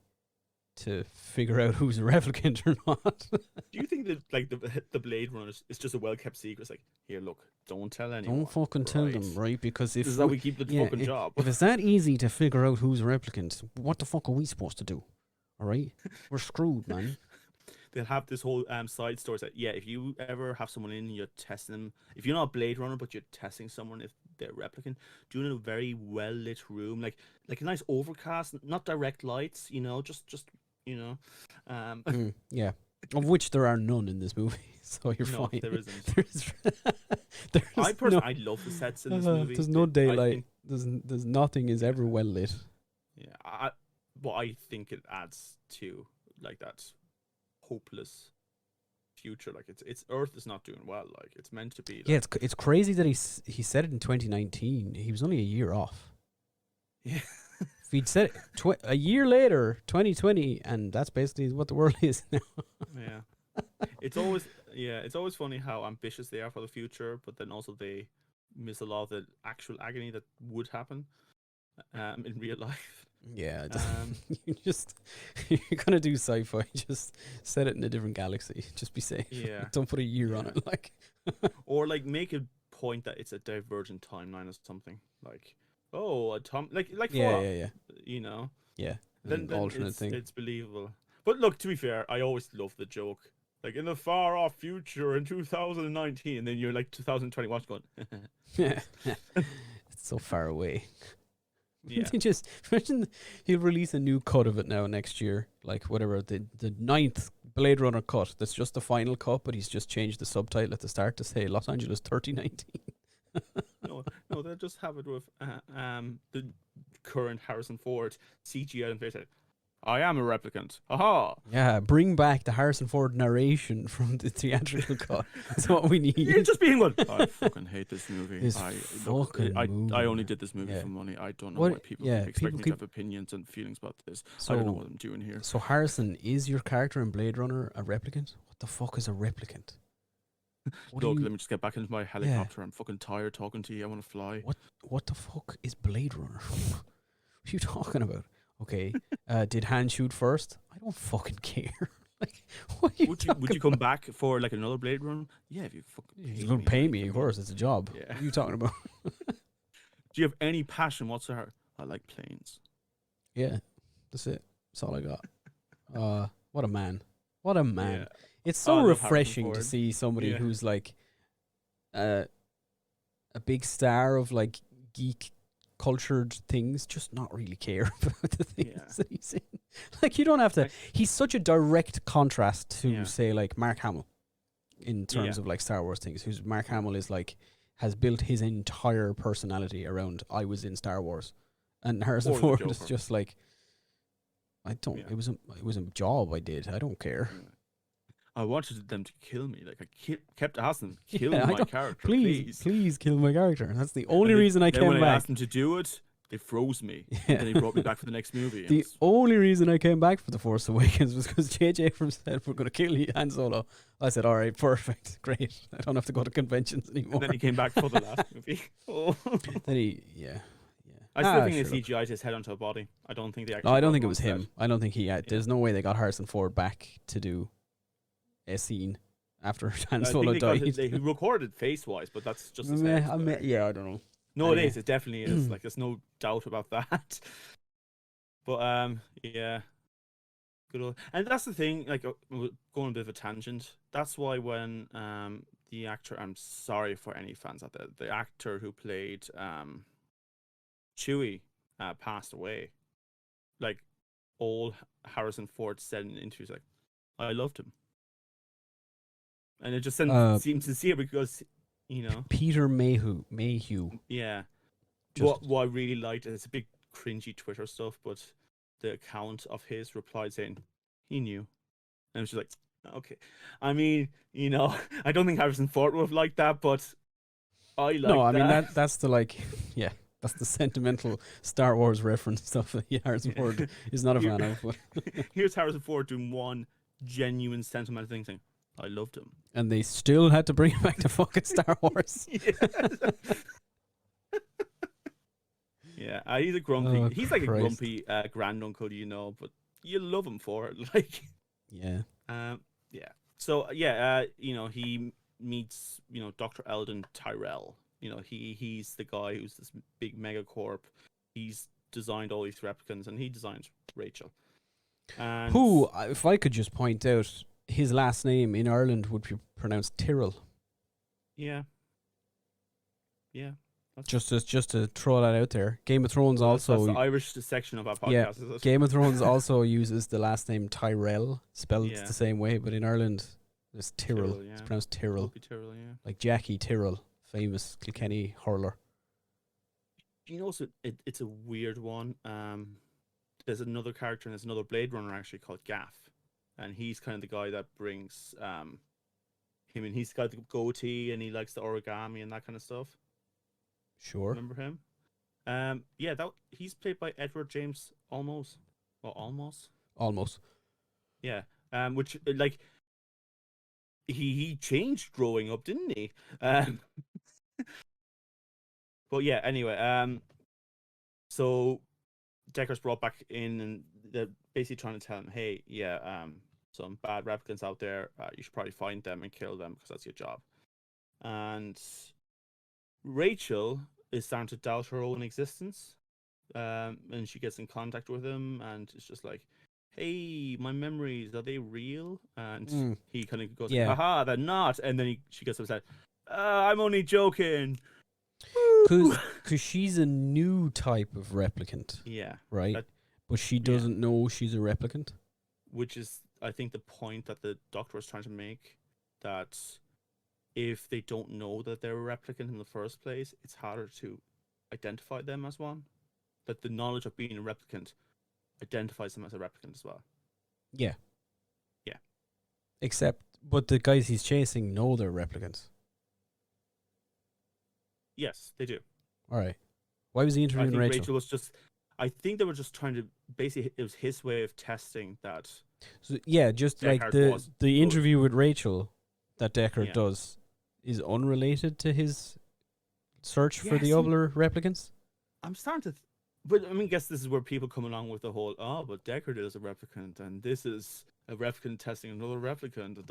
Speaker 3: to figure out who's a replicant or not.
Speaker 2: Do you think that like the Blade Runner is just a well kept secret? It's like, here, look, don't tell anyone.
Speaker 3: Don't fucking tell them, right? Because if
Speaker 2: This is how we keep the fucking job.
Speaker 3: if it's that easy to figure out who's a replicant, what the fuck are we supposed to do? All right, we're screwed, man.
Speaker 2: They'll have this whole side story that if you ever have someone in, you're testing them. If you're not a Blade Runner, but you're testing someone if they're replicant, do it in a very well lit room, like a nice overcast, not direct lights, just
Speaker 3: Yeah, of which there are none in this movie, so you're
Speaker 2: No,
Speaker 3: fine.
Speaker 2: there isn't.
Speaker 3: There's
Speaker 2: I
Speaker 3: no,
Speaker 2: personally, I love the sets in this movie.
Speaker 3: there's no
Speaker 2: I
Speaker 3: daylight.
Speaker 2: think-
Speaker 3: There's nothing is ever well lit.
Speaker 2: yeah, but I think it adds to like that hopeless future. Like it's Earth is not doing well. Like it's meant to be. Like,
Speaker 3: Yeah, it's crazy that he said it in 2019. He was only a year off.
Speaker 2: yeah.
Speaker 3: If he'd said it a year later, 2020, and that's basically what the world is now.
Speaker 2: Yeah. It's always funny how ambitious they are for the future, but then also they miss a lot of the actual agony that would happen in real life.
Speaker 3: Yeah,
Speaker 2: Um,
Speaker 3: you're gonna do sci-fi. Just set it in a different galaxy. Just be safe.
Speaker 2: Yeah.
Speaker 3: Don't put a year on
Speaker 2: Yeah.
Speaker 3: it. Like,
Speaker 2: Or like make a point that it's a divergent timeline or something. Like, oh, like
Speaker 3: yeah,
Speaker 2: Fallout,
Speaker 3: yeah.
Speaker 2: you know.
Speaker 3: Yeah,
Speaker 2: Then
Speaker 3: an alternate
Speaker 2: it's,
Speaker 3: thing.
Speaker 2: it's believable. But look, to be fair, I always love the joke like in the far off future in 2019, and then you're like 2020 watch going,
Speaker 3: It's so far away.
Speaker 2: yeah,
Speaker 3: They just imagine he'll release a new cut of it now next year, like whatever the ninth Blade Runner cut. That's just the final cut, but he's just changed the subtitle at the start to say Los Angeles 3019.
Speaker 2: no, they'll just have it with the current Harrison Ford CGI and face it. I am a replicant. Aha!
Speaker 3: Yeah, bring back the Harrison Ford narration from the theatrical cut. That's what we need.
Speaker 2: You're just being one. I fucking hate this movie.
Speaker 3: This
Speaker 2: I
Speaker 3: movie,
Speaker 2: only did this movie
Speaker 3: yeah.
Speaker 2: for money. I don't know
Speaker 3: What-
Speaker 2: why people
Speaker 3: yeah,
Speaker 2: expect
Speaker 3: people
Speaker 2: me
Speaker 3: keep-
Speaker 2: to have opinions and feelings about this.
Speaker 3: So,
Speaker 2: I don't know what I'm doing here.
Speaker 3: So Harrison, is your character in Blade Runner a replicant? What the fuck is a replicant? What do
Speaker 2: Look,
Speaker 3: you-
Speaker 2: let me just get back into my helicopter. I'm fucking tired talking to you. I want to fly.
Speaker 3: What the fuck is Blade Runner? What are you talking about? Okay, did Han shoot first? I don't fucking care. Like, what are you
Speaker 2: Would
Speaker 3: talking
Speaker 2: you come
Speaker 3: about?
Speaker 2: back for like another Blade Run? Yeah, if you fucking
Speaker 3: You're gonna pay me, of course. It's a job.
Speaker 2: Yeah.
Speaker 3: What are you talking about?
Speaker 2: Do you have any passion whatsoever? I like planes.
Speaker 3: Yeah, that's it. That's all I got. What a man. What a man.
Speaker 2: Yeah.
Speaker 3: It's
Speaker 2: I
Speaker 3: so
Speaker 2: love Harrison
Speaker 3: refreshing to
Speaker 2: Ford.
Speaker 3: see somebody
Speaker 2: Yeah.
Speaker 3: who's like a big star of like geek cultured things just not really care about the things
Speaker 2: Yeah.
Speaker 3: that he's in. Like, you don't have to.
Speaker 2: Like-
Speaker 3: He's such a direct contrast to
Speaker 2: Yeah.
Speaker 3: say like Mark Hamill in terms
Speaker 2: Yeah.
Speaker 3: of like Star Wars things. Who's Mark Hamill is like has built his entire personality around I was in Star Wars, and Harrison
Speaker 2: Or the
Speaker 3: Ford is
Speaker 2: Joker.
Speaker 3: just like I don't.
Speaker 2: Yeah.
Speaker 3: It was a job I did. I don't care.
Speaker 2: I wanted them to kill me. Like I kept asking them, kill
Speaker 3: Yeah, I
Speaker 2: my
Speaker 3: don't-
Speaker 2: character,
Speaker 3: Please kill my character. That's the only
Speaker 2: And
Speaker 3: reason I
Speaker 2: then
Speaker 3: came
Speaker 2: when I
Speaker 3: back.
Speaker 2: asked them to do it, they froze me.
Speaker 3: Yeah.
Speaker 2: And then he brought me back for the next movie. and
Speaker 3: The
Speaker 2: it's-
Speaker 3: only reason I came back for The Force Awakens was because J.J. Abrams said, we're going to kill you, Han Solo. I said, all right, perfect, great. I don't have to go to conventions anymore.
Speaker 2: and then he came back for the last movie. Oh.
Speaker 3: Yeah.
Speaker 2: I still
Speaker 3: Ah,
Speaker 2: think they
Speaker 3: sure, look.
Speaker 2: CGI'd his head onto a body. I don't think they actually.
Speaker 3: No, I don't
Speaker 2: got
Speaker 3: think it
Speaker 2: him
Speaker 3: was
Speaker 2: on
Speaker 3: him.
Speaker 2: set.
Speaker 3: I don't think he had. There's no way they got Harrison Ford back to do a scene after Han
Speaker 2: I
Speaker 3: Solo
Speaker 2: think they
Speaker 3: died.
Speaker 2: they recorded face wise, but that's just his
Speaker 3: Meh,
Speaker 2: head.
Speaker 3: yeah, I don't know.
Speaker 2: No,
Speaker 3: Anyway.
Speaker 2: it is. It definitely is. Like, there's no doubt about that. But yeah, good old. And that's the thing. Like, going a bit of a tangent. That's why when the actor, I'm sorry for any fans out there, the actor who played Chewie passed away. Like, all Harrison Ford said in interviews, like, I loved him, and it just seems sincere because
Speaker 3: Peter Mayhew.
Speaker 2: Yeah.
Speaker 3: Just-
Speaker 2: What I really liked, it's a big cringy Twitter stuff, but the account of his replied saying he knew. And it was just like, okay. I mean, I don't think Harrison Ford would have liked that, but I like
Speaker 3: No, I mean
Speaker 2: that.
Speaker 3: that's the yeah, that's the sentimental Star Wars reference stuff that Harrison Ford is not a fan of. But
Speaker 2: Here's Harrison Ford doing one genuine sentimental thing saying, I loved him.
Speaker 3: and they still had to bring it back to fucking Star Wars.
Speaker 2: Yeah, he's a grumpy.
Speaker 3: Oh,
Speaker 2: he's like
Speaker 3: Christ.
Speaker 2: a grumpy granduncle, but you love him for it. Like,
Speaker 3: Yeah.
Speaker 2: yeah. So he meets Dr. Eldon Tyrell. He's the guy who's this big megacorp. He's designed all these replicants, and he designed Rachel. And
Speaker 3: Who, if I could just point out, his last name in Ireland would be pronounced Tyrrell.
Speaker 2: Yeah.
Speaker 3: Just to throw that out there. Game of Thrones
Speaker 2: That's
Speaker 3: also.
Speaker 2: the Irish section of our podcast.
Speaker 3: Yeah,
Speaker 2: Is it?
Speaker 3: Game of Thrones also uses the last name Tyrell, spelled
Speaker 2: Yeah.
Speaker 3: the same way, but in Ireland it's Tyrrell.
Speaker 2: Tyrrell, yeah.
Speaker 3: It's pronounced Tyrrell.
Speaker 2: Could be Tyrrell, yeah.
Speaker 3: Like Jackie Tyrrell, famous Kilkenny hurler.
Speaker 2: So it's a weird one. There's another character and there's another Blade Runner actually called Gaff, and he's kind of the guy that brings him in. He's got the goatee and he likes the origami and that kind of stuff.
Speaker 3: Sure.
Speaker 2: Remember him? He's played by Edward James Olmos, or Olmos.
Speaker 3: Almost.
Speaker 2: Yeah. Which like he changed growing up, didn't he? But yeah, anyway, so Deckard's brought back in, and they're basically trying to tell him, hey, some bad replicants out there, you should probably find them and kill them because that's your job. And Rachel is starting to doubt her own existence, and she gets in contact with him, and it's just like, hey, my memories, are they real? And he kind of goes,
Speaker 3: Yeah.
Speaker 2: haha, they're not. And then she gets upset. I'm only joking.
Speaker 3: Because she's a new type of replicant,
Speaker 2: Yeah.
Speaker 3: right? But she doesn't know she's a replicant.
Speaker 2: Which is, I think, the point that the Doctor was trying to make, that if they don't know that they're a replicant in the first place, it's harder to identify them as one. That the knowledge of being a replicant identifies them as a replicant as well.
Speaker 3: Yeah.
Speaker 2: Yeah.
Speaker 3: But the guys he's chasing know they're replicants.
Speaker 2: Yes, they do.
Speaker 3: All right. Why was he interviewing
Speaker 2: I think
Speaker 3: Rachel?
Speaker 2: was just... I think they were just trying to... Basically, it was his way of testing that...
Speaker 3: So, yeah, just
Speaker 2: Deckard
Speaker 3: like
Speaker 2: was
Speaker 3: the
Speaker 2: good.
Speaker 3: interview with Rachel that Deckard
Speaker 2: Yeah.
Speaker 3: does is unrelated to his search for
Speaker 2: Yeah,
Speaker 3: the
Speaker 2: see-
Speaker 3: other replicants.
Speaker 2: I'm starting to... But, I mean, I guess this is where people come along with the whole, but Deckard is a replicant, and this is a replicant testing another replicant,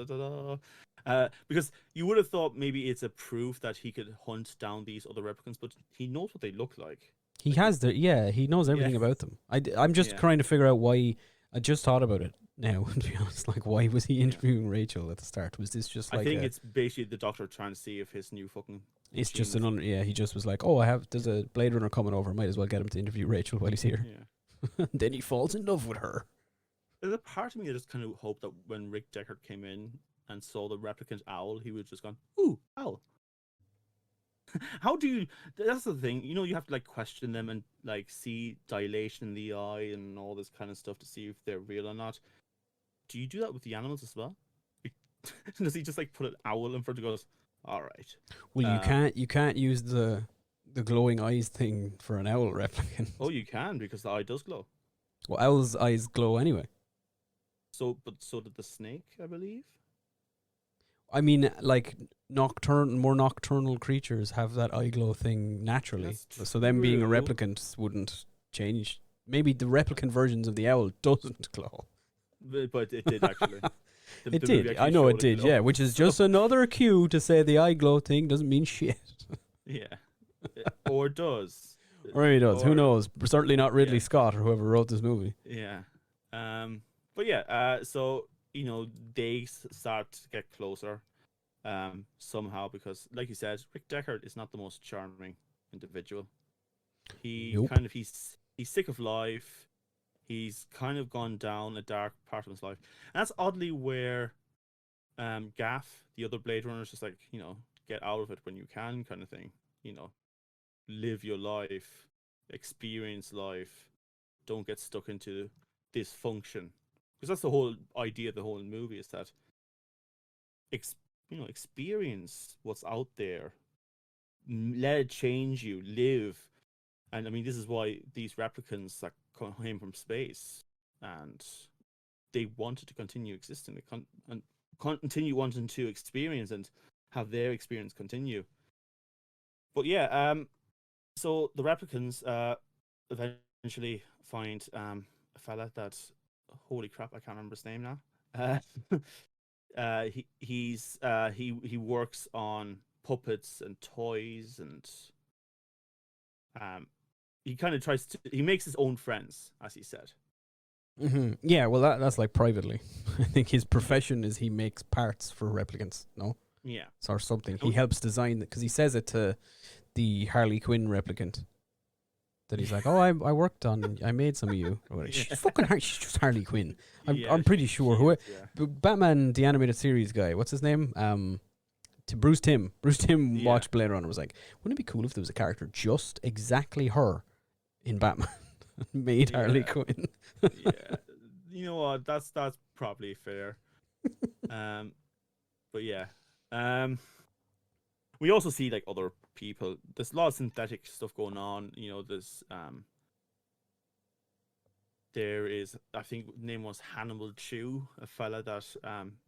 Speaker 2: because you would have thought maybe it's a proof that he could hunt down these other replicants, but he knows what they look like.
Speaker 3: He has he knows everything about them. I'm just trying to figure out why. I just thought about it now, to be honest. Like, why was he interviewing Rachel at the start? Was this just like
Speaker 2: I think it's basically the Doctor trying to see if his new fucking...
Speaker 3: It's just
Speaker 2: machine
Speaker 3: he just was like, there's a Blade Runner coming over. Might as well get him to interview Rachel while he's here.
Speaker 2: Yeah.
Speaker 3: Then he falls in love with her.
Speaker 2: There's a part of me that just kind of hoped that when Rick Deckard came in and saw the replicant owl, he would have just gone, ooh, owl. How do you... That's the thing. You know, you have to, like, question them and, like, see dilation in the eye and all this kind of stuff to see if they're real or not. Do you do that with the animals as well? Does he just, like, put an owl in front and goes, all right.
Speaker 3: Well, you can't use the glowing eyes thing for an owl replicant.
Speaker 2: Oh, you can, because the eye does glow.
Speaker 3: Well, owls' eyes glow anyway.
Speaker 2: So did the snake, I believe.
Speaker 3: I mean, like, more nocturnal creatures have that eye glow thing naturally.
Speaker 2: That's
Speaker 3: So them being a
Speaker 2: true.
Speaker 3: replicant wouldn't change. Maybe the replicant versions of the owl doesn't glow.
Speaker 2: But it did, actually.
Speaker 3: It
Speaker 2: movie
Speaker 3: did.
Speaker 2: actually
Speaker 3: I know
Speaker 2: showed
Speaker 3: it did,
Speaker 2: glow.
Speaker 3: yeah. Which is just another cue to say the eye glow thing doesn't mean shit.
Speaker 2: Yeah. Or does.
Speaker 3: Or maybe it does. Who
Speaker 2: Or-
Speaker 3: knows? Certainly not Ridley
Speaker 2: Yeah.
Speaker 3: Scott or whoever wrote this movie.
Speaker 2: Yeah. But yeah, so, you know, they start to get closer somehow because, like you said, Rick Deckard is not the most charming individual. He
Speaker 3: Nope.
Speaker 2: he's sick of life. He's kind of gone down a dark part of his life. And that's oddly where Gaff, the other Blade Runner, is just like, you know, get out of it when you can kind of thing. You know, live your life, experience life. Don't get stuck into dysfunction. Because that's the whole idea of the whole movie, is that experience what's out there. Let it change you. Live. And I mean, this is why these replicants that came from space and they wanted to continue existing, and continue wanting to experience and have their experience continue. But yeah, so the replicants eventually find a fella that, holy crap, I can't remember his name now. He works on puppets and toys, and he kind of he makes his own friends, as he said.
Speaker 3: Mm-hmm. Yeah, well, that's like privately. I think his profession is he makes parts for replicants, no?
Speaker 2: Yeah.
Speaker 3: Or something. He helps design, because he says it to the Harley Quinn replicant. That he's like, I made some of you. She's she's just Harley Quinn. I'm pretty sure. Batman, the animated series guy, what's his name? Bruce Timm. Bruce Timm watched Blade Runner and was like, wouldn't it be cool if there was a character just exactly her in Batman? Made Harley Quinn.
Speaker 2: Yeah. You know what? That's probably fair. But yeah. We also see like other people. There's a lot of synthetic stuff going on. You know, there is, I think the name was Hannibal Chew, a fella that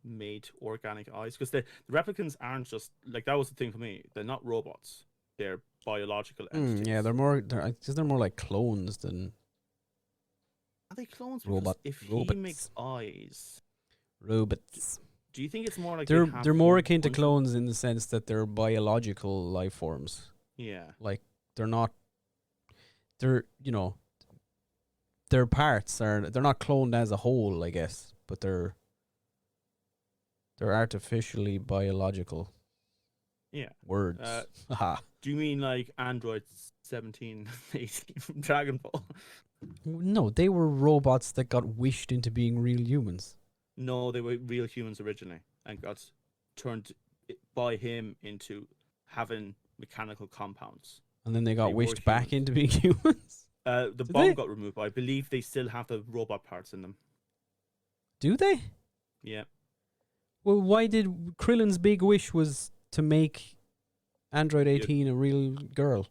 Speaker 2: made organic eyes. Because the replicants aren't just, like, that was the thing for me. They're not robots. They're biological entities.
Speaker 3: Yeah, they're more like clones than
Speaker 2: Are they clones? Because if he makes eyes,
Speaker 3: robots.
Speaker 2: do you think it's more like
Speaker 3: They're more akin to clones in the sense that they're biological life forms.
Speaker 2: Yeah.
Speaker 3: Like they're not. They're their parts they're not cloned as a whole, I guess, but they're artificially biological
Speaker 2: Yeah.
Speaker 3: words. Haha.
Speaker 2: Do you mean like Android 17, 18 from Dragon Ball?
Speaker 3: No, they were robots that got wished into being real humans.
Speaker 2: No, they were real humans originally and got turned by him into having mechanical compounds.
Speaker 3: And then they got
Speaker 2: They were
Speaker 3: wished back
Speaker 2: humans.
Speaker 3: into being humans.
Speaker 2: The
Speaker 3: Did
Speaker 2: bomb
Speaker 3: they?
Speaker 2: got removed, but I believe they still have the robot parts in them.
Speaker 3: Do they?
Speaker 2: Yeah.
Speaker 3: Well, why did Krillin's big wish was to make Android 18 a real girl?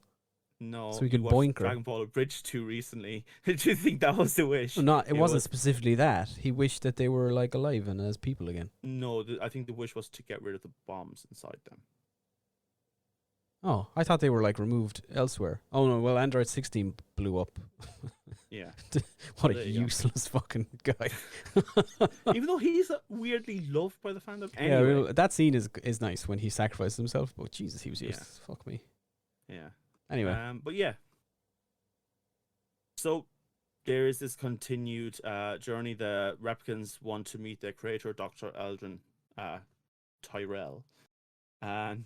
Speaker 2: No.
Speaker 3: So we
Speaker 2: you
Speaker 3: could
Speaker 2: watched
Speaker 3: boink her.
Speaker 2: Dragon Ball Bridge 2 recently. Did you think that was the wish?
Speaker 3: No, it wasn't
Speaker 2: was-
Speaker 3: specifically that. He wished that they were like alive and as people again.
Speaker 2: No, I think the wish was to get rid of the bombs inside them.
Speaker 3: Oh, I thought they were like removed elsewhere. Oh no, well, Android 16 blew up.
Speaker 2: Yeah.
Speaker 3: What
Speaker 2: There
Speaker 3: a
Speaker 2: you go.
Speaker 3: useless fucking guy.
Speaker 2: Even though he's weirdly loved by the fandom.
Speaker 3: Yeah,
Speaker 2: Anyway.
Speaker 3: well, that scene is nice when he sacrifices himself. But Jesus, he was
Speaker 2: Yeah.
Speaker 3: useless. Fuck me.
Speaker 2: Yeah.
Speaker 3: Anyway,
Speaker 2: But yeah. So there is this continued journey. The replicants want to meet their creator, Dr. Eldrin Tyrell. And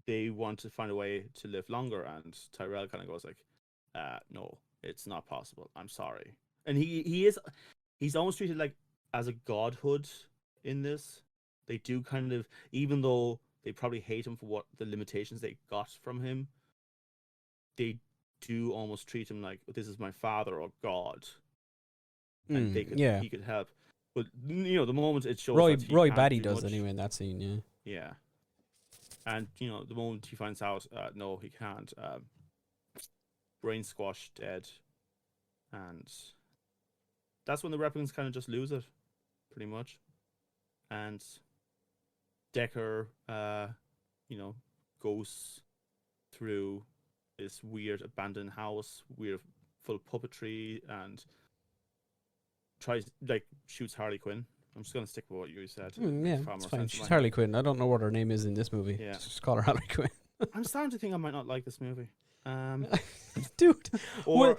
Speaker 2: they want to find a way to live longer, and Tyrell kind of goes like, no, it's not possible. I'm sorry. And he's almost treated like as a godhood in this. They do kind of, even though they probably hate him for what the limitations they got from him, they do almost treat him like, this is my father or God. And he could help. But the moment it shows
Speaker 3: Roy
Speaker 2: that he
Speaker 3: Roy
Speaker 2: can't
Speaker 3: Batty
Speaker 2: do
Speaker 3: does
Speaker 2: much-
Speaker 3: anyway in that scene. Yeah.
Speaker 2: Yeah. And the moment he finds out, no, he can't. Brain squash, dead, and that's when the replicants kind of just lose it, pretty much. And Deckard, goes through this weird abandoned house, full of puppetry, and shoots Harley Quinn. I'm just gonna stick with what you said.
Speaker 3: Yeah,
Speaker 2: Far
Speaker 3: it's
Speaker 2: more
Speaker 3: fine.
Speaker 2: sense in
Speaker 3: She's
Speaker 2: my
Speaker 3: Harley
Speaker 2: head.
Speaker 3: Quinn. I don't know what her name is in this movie.
Speaker 2: Yeah.
Speaker 3: Just call her Harley Quinn.
Speaker 2: I'm starting to think I might not like this movie.
Speaker 3: Dude,
Speaker 2: Or
Speaker 3: well-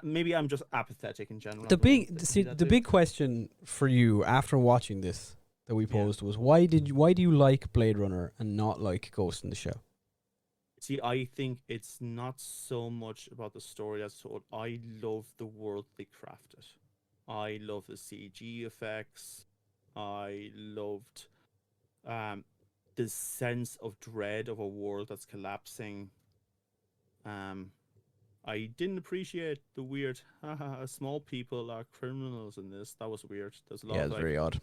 Speaker 2: maybe I'm just apathetic in general.
Speaker 3: the
Speaker 2: I don't know if
Speaker 3: big
Speaker 2: it
Speaker 3: see
Speaker 2: could be that
Speaker 3: the
Speaker 2: too.
Speaker 3: big question for you after watching this that we
Speaker 2: Yeah.
Speaker 3: posed was why do you like Blade Runner and not like Ghost in the Shell?
Speaker 2: See, I think it's not so much about the story as told. I love the world they crafted. I love the CG effects. I loved the sense of dread of a world that's collapsing. I didn't appreciate the weird small people are criminals in this. That was weird. There's a lot
Speaker 3: Yeah,
Speaker 2: of
Speaker 3: it's very odd.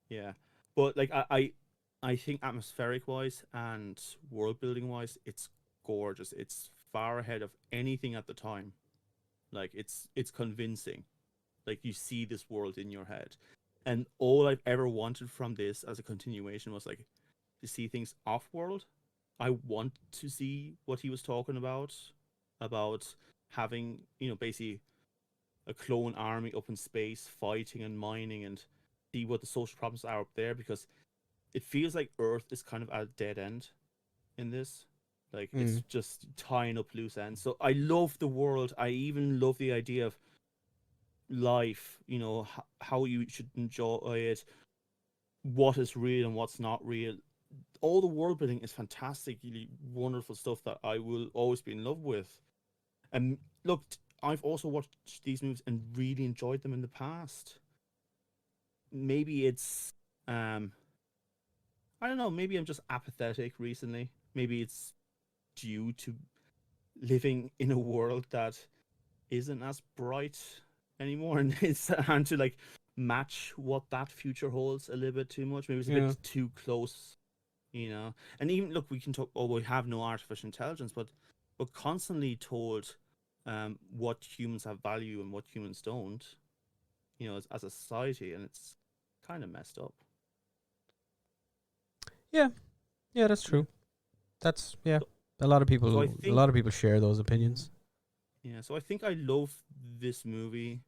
Speaker 2: yeah. But I think atmospheric wise and world building wise, it's gorgeous. It's far ahead of anything at the time. Like it's convincing. Like you see this world in your head. And all I've ever wanted from this as a continuation was like to see things off world. I want to see what he was talking about having, basically a clone army up in space fighting and mining and see what the social problems are up there, because it feels like Earth is kind of at a dead end in this. Like it's just tying up loose ends. So I love the world. I even love the idea of life, how you should enjoy it, what is real and what's not real. All the world building is fantastic, really wonderful stuff that I will always be in love with. And look, I've also watched these movies and really enjoyed them in the past. Maybe it's I don't know, maybe I'm just apathetic recently. Maybe it's due to living in a world that isn't as bright anymore, and it's and to like match what that future holds a little bit too much. Maybe it's a bit too close, And even look, we can talk. Oh, we have no artificial intelligence, but we're constantly told what humans have value and what humans don't. As a society, and it's kind of messed up.
Speaker 3: Yeah, that's true. That's a lot of people.
Speaker 2: So I
Speaker 3: A
Speaker 2: think-
Speaker 3: lot of people share those opinions.
Speaker 2: Yeah, so I think I love this movie,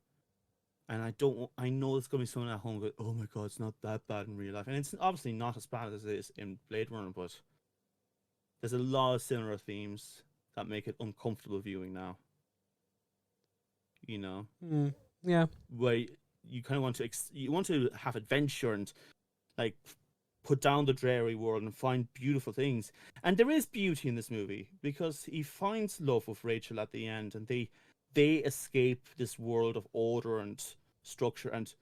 Speaker 2: and I know it's gonna be someone at home go, oh my god, it's not that bad in real life, and it's obviously not as bad as it is in Blade Runner, but there's a lot of similar themes. that make it uncomfortable viewing now. You know,
Speaker 3: Yeah.
Speaker 2: where you kind of want to you want to have adventure and like put down the dreary world and find beautiful things. And there is beauty in this movie because he finds love with Rachel at the end, and they escape this world of order and structure and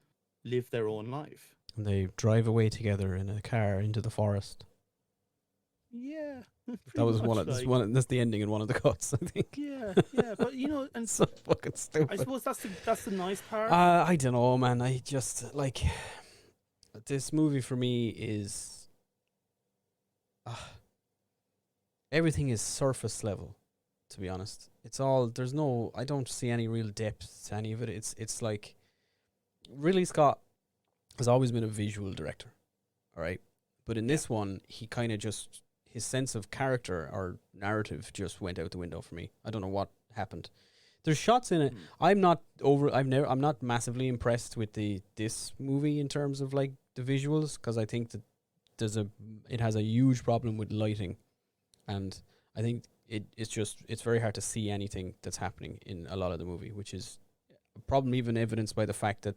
Speaker 2: live their own life.
Speaker 3: And they drive away together in a car into the forest.
Speaker 2: Yeah,
Speaker 3: That was that's the ending in one of the cuts, I think.
Speaker 2: Yeah, but you know, and
Speaker 3: So fucking stupid.
Speaker 2: I suppose that's the nice part.
Speaker 3: I don't know, man. I just like this movie for me is everything is surface level. To be honest, it's all I don't see any real depth to any of it. It's like Ridley Scott has always been a visual director, all right, but in this one, he kind of just his sense of character or narrative just went out the window for me. I don't know what happened. There's shots in it. I'm not massively impressed with this movie in terms of like the visuals, because I think that it has a huge problem with lighting, and I think it's very hard to see anything that's happening in a lot of the movie, which is a problem even evidenced by the fact that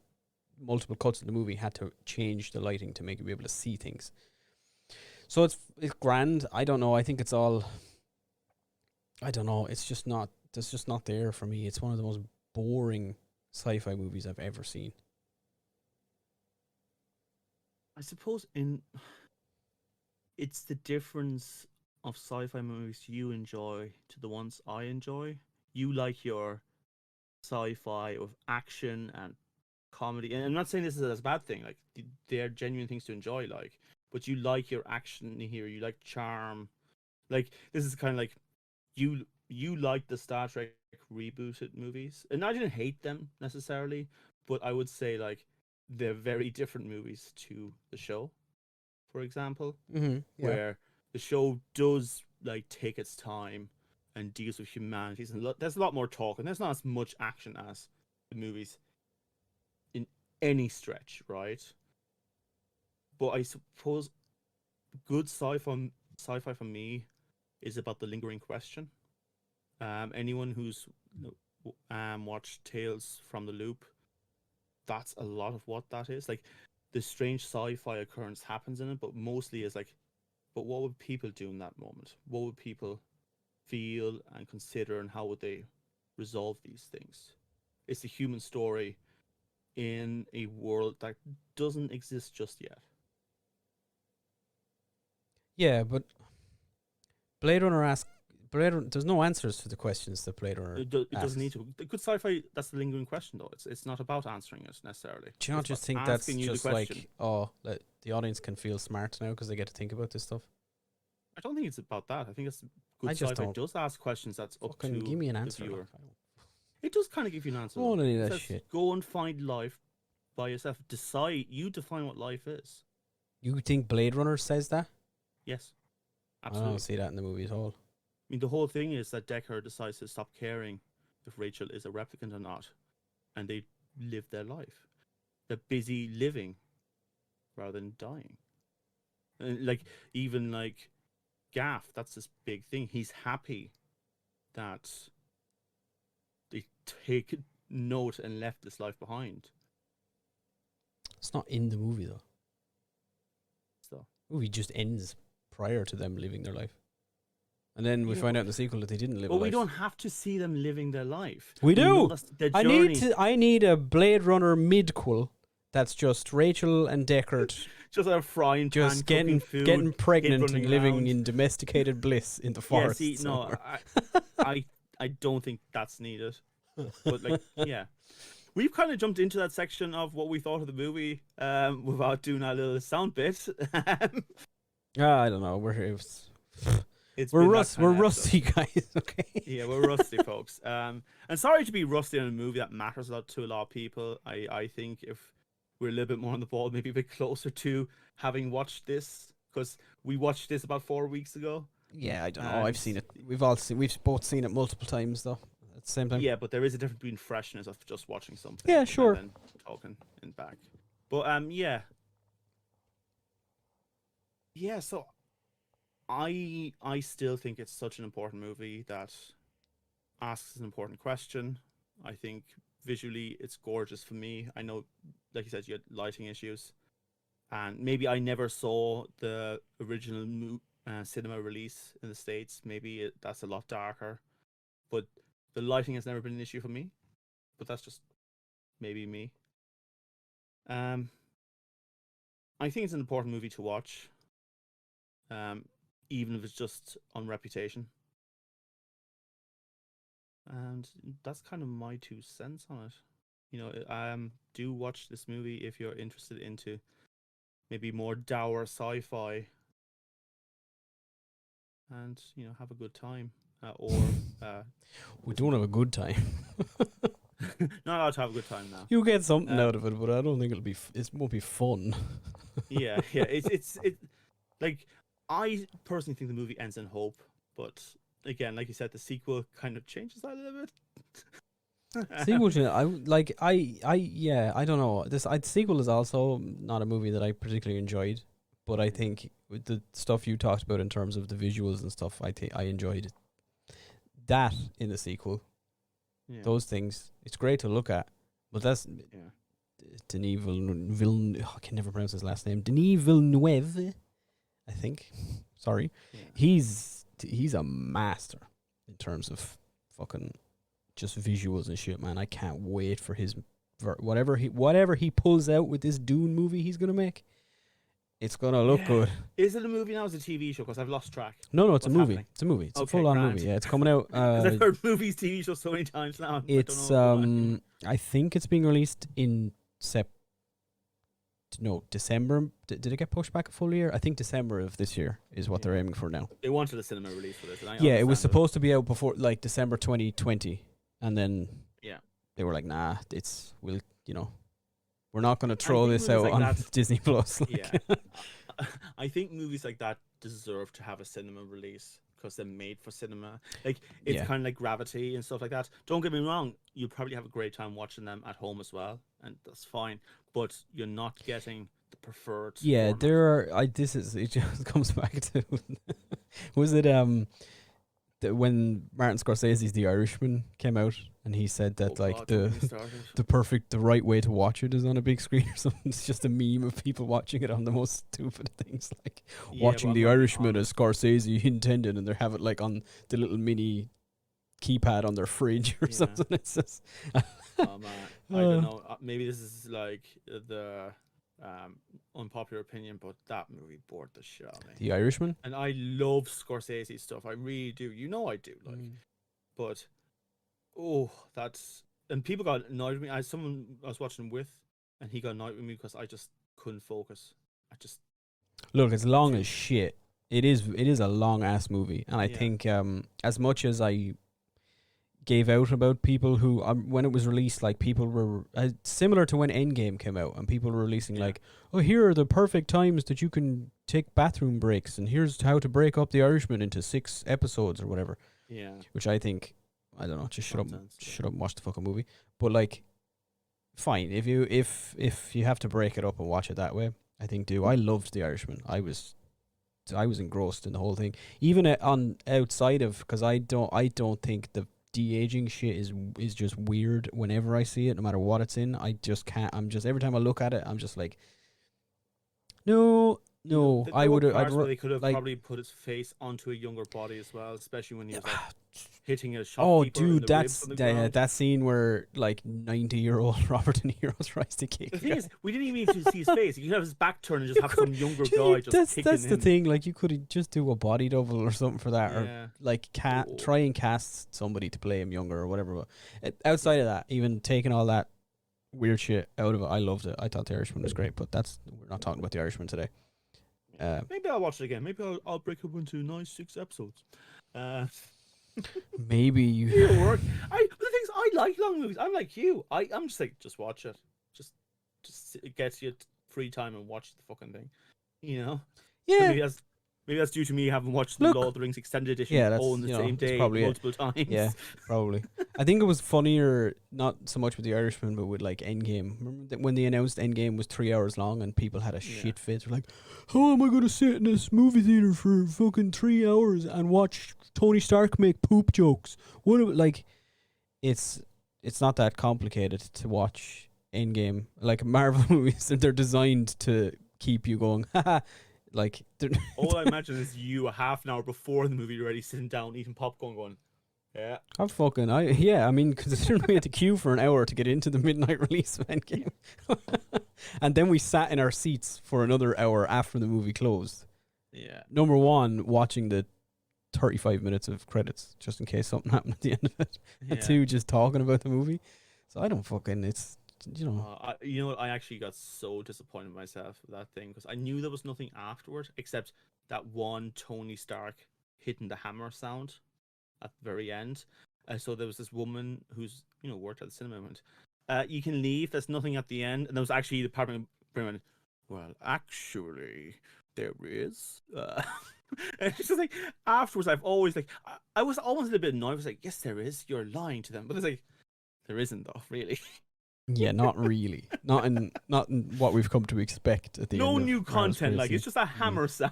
Speaker 3: multiple cuts of the movie had to change the lighting to make you be able to see things. So it's grand. I don't know. I think it's all. I don't know. It's just not. That's just not there for me. It's one of the most boring sci-fi movies I've ever seen.
Speaker 2: I suppose it's the difference of sci-fi movies you enjoy to the ones I enjoy. You like your sci-fi of action and comedy, and I'm not saying this is a bad thing. Like they're genuine things to enjoy, like. But you like your action here. You like charm. Like this is kind of like you like the Star Trek rebooted movies, and I didn't hate them necessarily, but I would say like they're very different movies to the show, for example, where the show does like take its time and deals with humanities, and there's a lot more talk, and there's not as much action as the movies in any stretch, right? But I suppose good sci-fi for me is about the lingering question. Anyone who's watched Tales from the Loop, that's a lot of what that is. Like the strange sci-fi occurrence happens in it, but mostly is like, but what would people do in that moment? What would people feel and consider, and how would they resolve these things? It's the human story in a world that doesn't exist just yet.
Speaker 3: Yeah, but there's no answers to the questions that Blade Runner
Speaker 2: It doesn't need to. The good sci-fi, that's the lingering question, though. It's not about answering it necessarily.
Speaker 3: Do you not just think that's just like, the audience can feel smart now because they get to think about this stuff?
Speaker 2: I don't think it's about that. I think it's good
Speaker 3: just
Speaker 2: sci-fi
Speaker 3: don't.
Speaker 2: does ask questions that's up to
Speaker 3: Give me an
Speaker 2: the
Speaker 3: answer.
Speaker 2: viewer. It does kind of give you an answer.
Speaker 3: I don't want any of
Speaker 2: It
Speaker 3: that
Speaker 2: says,
Speaker 3: shit.
Speaker 2: Go and find life by yourself. You define what life is.
Speaker 3: You think Blade Runner says that?
Speaker 2: Yes,
Speaker 3: I
Speaker 2: absolutely.
Speaker 3: don't see that in the movie at all.
Speaker 2: I mean, the whole thing is that Deckard decides to stop caring if Rachel is a replicant or not, and they live their life. They're busy living rather than dying. And like even like Gaff, that's this big thing. He's happy that they take note and left this life behind.
Speaker 3: It's not in the movie though.
Speaker 2: So
Speaker 3: The movie just ends prior to them living their life. And then we find out in the sequel that they didn't live a life.
Speaker 2: Well, we don't have to see them living their life.
Speaker 3: We do.
Speaker 2: Their journey.
Speaker 3: I need a Blade Runner midquel that's just Rachel and Deckard
Speaker 2: just a frying pan,
Speaker 3: just getting
Speaker 2: food,
Speaker 3: getting pregnant and
Speaker 2: running
Speaker 3: living
Speaker 2: around.
Speaker 3: in domesticated bliss in the forest.
Speaker 2: Yeah, see, no, I don't think that's needed. But like, yeah, we've kind of jumped into that section of what we thought of the movie, without doing a little sound bit.
Speaker 3: I don't know. We're rusty guys. Okay.
Speaker 2: Yeah, we're rusty, folks. And sorry to be rusty on a movie that matters a lot to a lot of people. I think if we're a little bit more on the ball, maybe a bit closer to having watched this, because we watched this about 4 weeks ago.
Speaker 3: Yeah, I don't know. I've seen it. We've both seen it multiple times though. At the same time.
Speaker 2: Yeah, but there is a difference between freshness of just watching something.
Speaker 3: Yeah, sure.
Speaker 2: And then talking in back. But yeah. Yeah, so I still think it's such an important movie that asks an important question. I think visually it's gorgeous for me. I know, like you said, you had lighting issues, and maybe I never saw the original cinema release in the States. Maybe that's a lot darker, but the lighting has never been an issue for me. But that's just maybe me. Um, I think it's an important movie to watch, even if it's just on reputation. And that's kind of my 2 cents on it. You know, do watch this movie if you're interested into maybe more dour sci-fi, and have a good time.
Speaker 3: We don't have a good time.
Speaker 2: Not allowed to have a good time now.
Speaker 3: You get something out of it, but I don't think it won't be fun.
Speaker 2: Yeah. It's like, I personally think the movie ends in hope, but again, like you said, the sequel kind of changes that a little bit.
Speaker 3: Sequel, I don't know. Sequel is also not a movie that I particularly enjoyed, but I think with the stuff you talked about in terms of the visuals and stuff, I enjoyed that in the sequel.
Speaker 2: Yeah.
Speaker 3: Those things, it's great to look at, but that's Denis Villeneuve. I can never pronounce his last name. Denis Villeneuve, I think. Sorry, he's a master in terms of fucking just visuals and shit, man. I can't wait for his whatever he pulls out with this Dune movie he's gonna make. It's gonna look good.
Speaker 2: Is it a movie now? Or is it a TV show? Because I've lost track.
Speaker 3: No, it's a movie.
Speaker 2: Happening?
Speaker 3: It's a movie. It's a
Speaker 2: Okay,
Speaker 3: full-on
Speaker 2: grand.
Speaker 3: movie. Yeah, it's coming out.
Speaker 2: I've heard movies, TV shows so many times now.
Speaker 3: It's
Speaker 2: I don't know
Speaker 3: I think it's being released in December. Did it get pushed back a full year? I think December of this year is what they're aiming for now.
Speaker 2: They wanted a cinema release for this. And
Speaker 3: Yeah, it was supposed to be out before like December 2020, and then they were like, nah, we're not going to throw this out on Disney Plus.
Speaker 2: I think movies like that deserve to have a cinema release because they're made for cinema. Like, it's kind of like Gravity and stuff like that. Don't get me wrong, you'll probably have a great time watching them at home as well, and that's fine. But you're not getting the preferred.
Speaker 3: Yeah,
Speaker 2: format.
Speaker 3: there are. It just comes back to was it when Martin Scorsese's The Irishman came out, and he said that the right way to watch it is on a big screen or something. It's just a meme of people watching it on the most stupid things, like watching The Irishman as Scorsese intended, and they have it like on the little mini keypad on their fridge or something. It's just
Speaker 2: oh man, I don't know. Maybe this is like the unpopular opinion, but that movie bored the shit out of me.
Speaker 3: The Irishman?
Speaker 2: And I love Scorsese stuff. I really do. You know I do. But and people got annoyed with me. Someone I was watching with, and he got annoyed with me because I just couldn't focus.
Speaker 3: Look, it's long as shit. It is a long ass movie, and I think as much as I gave out about people who when it was released, like people were similar to when Endgame came out, and people were releasing like, oh, here are the perfect times that you can take bathroom breaks, and here's how to break up The Irishman into 6 episodes or whatever.
Speaker 2: Yeah,
Speaker 3: which I think, I don't know, just shut up and watch the fucking movie. But like, fine, if you have to break it up and watch it that way, I think I loved The Irishman. I was engrossed in the whole thing, even on outside of, because I don't think the de-aging shit is just weird whenever I see it, no matter what it's in. I just can't. Every time I look at it, I'm just like, no. I would have.
Speaker 2: They could have probably put his face onto a younger body as well, especially when he was like hitting a shot.
Speaker 3: Oh, dude, that scene where like 90-year-old Robert De Niro tries to kick.
Speaker 2: The thing is, we didn't even need to see his face. You could have his back turned and just have some younger guy just kicking
Speaker 3: That's the thing. Like, you could just do a body double or something for that, or like try and cast somebody to play him younger or whatever. But outside of that, even taking all that weird shit out of it, I loved it. I thought The Irishman was great, but we're not talking about The Irishman today.
Speaker 2: Maybe I'll watch it again. Maybe I'll break up into nice 6 episodes.
Speaker 3: Maybe you.
Speaker 2: It'll work. But the thing is, I like long movies. I'm like you. I'm just like, just watch it. Just it gets you free time and watch the fucking thing. You know.
Speaker 3: Yeah.
Speaker 2: Maybe Maybe that's due to me having watched
Speaker 3: Look.
Speaker 2: the Lord of the Rings extended edition
Speaker 3: Yeah, that's,
Speaker 2: all on the
Speaker 3: you know,
Speaker 2: same
Speaker 3: that's
Speaker 2: day
Speaker 3: probably it.
Speaker 2: multiple times.
Speaker 3: Yeah, probably. I think it was funnier, not so much with The Irishman, but with like Endgame. Remember when they announced Endgame was 3 hours long and people had a shit fit? They're like, how am I going to sit in this movie theater for fucking 3 hours and watch Tony Stark make poop jokes? Like, it's not that complicated to watch Endgame. Like Marvel movies, they're designed to keep you going, haha. Like,
Speaker 2: all I imagine is you a half an hour before the movie, you're already sitting down eating popcorn, going, "Yeah,
Speaker 3: I mean, considering we had to queue for an hour to get into the midnight release of Endgame, and then we sat in our seats for another hour after the movie closed.
Speaker 2: yeah."
Speaker 3: Number one, watching the 35 minutes of credits just in case something happened at the end of it. And two, just talking about the movie. So I don't fucking. It's, you know.
Speaker 2: You know what? I actually got so disappointed in myself with that thing because I knew there was nothing afterward except that one Tony Stark hitting the hammer sound at the very end. So there was this woman who's worked at the cinema and went, "You can leave. There's nothing at the end." And there was actually the part went, "Well, actually, there is." And it's just like afterwards, I've always like I was almost a little bit annoyed. I was like, "Yes, there is. You're lying to them," but it's like there isn't though, really.
Speaker 3: Yeah, not really. Not in what we've come to expect at the end.
Speaker 2: No
Speaker 3: of
Speaker 2: new
Speaker 3: Marvel's
Speaker 2: content. Like
Speaker 3: crazy.
Speaker 2: it's just a hammer sound.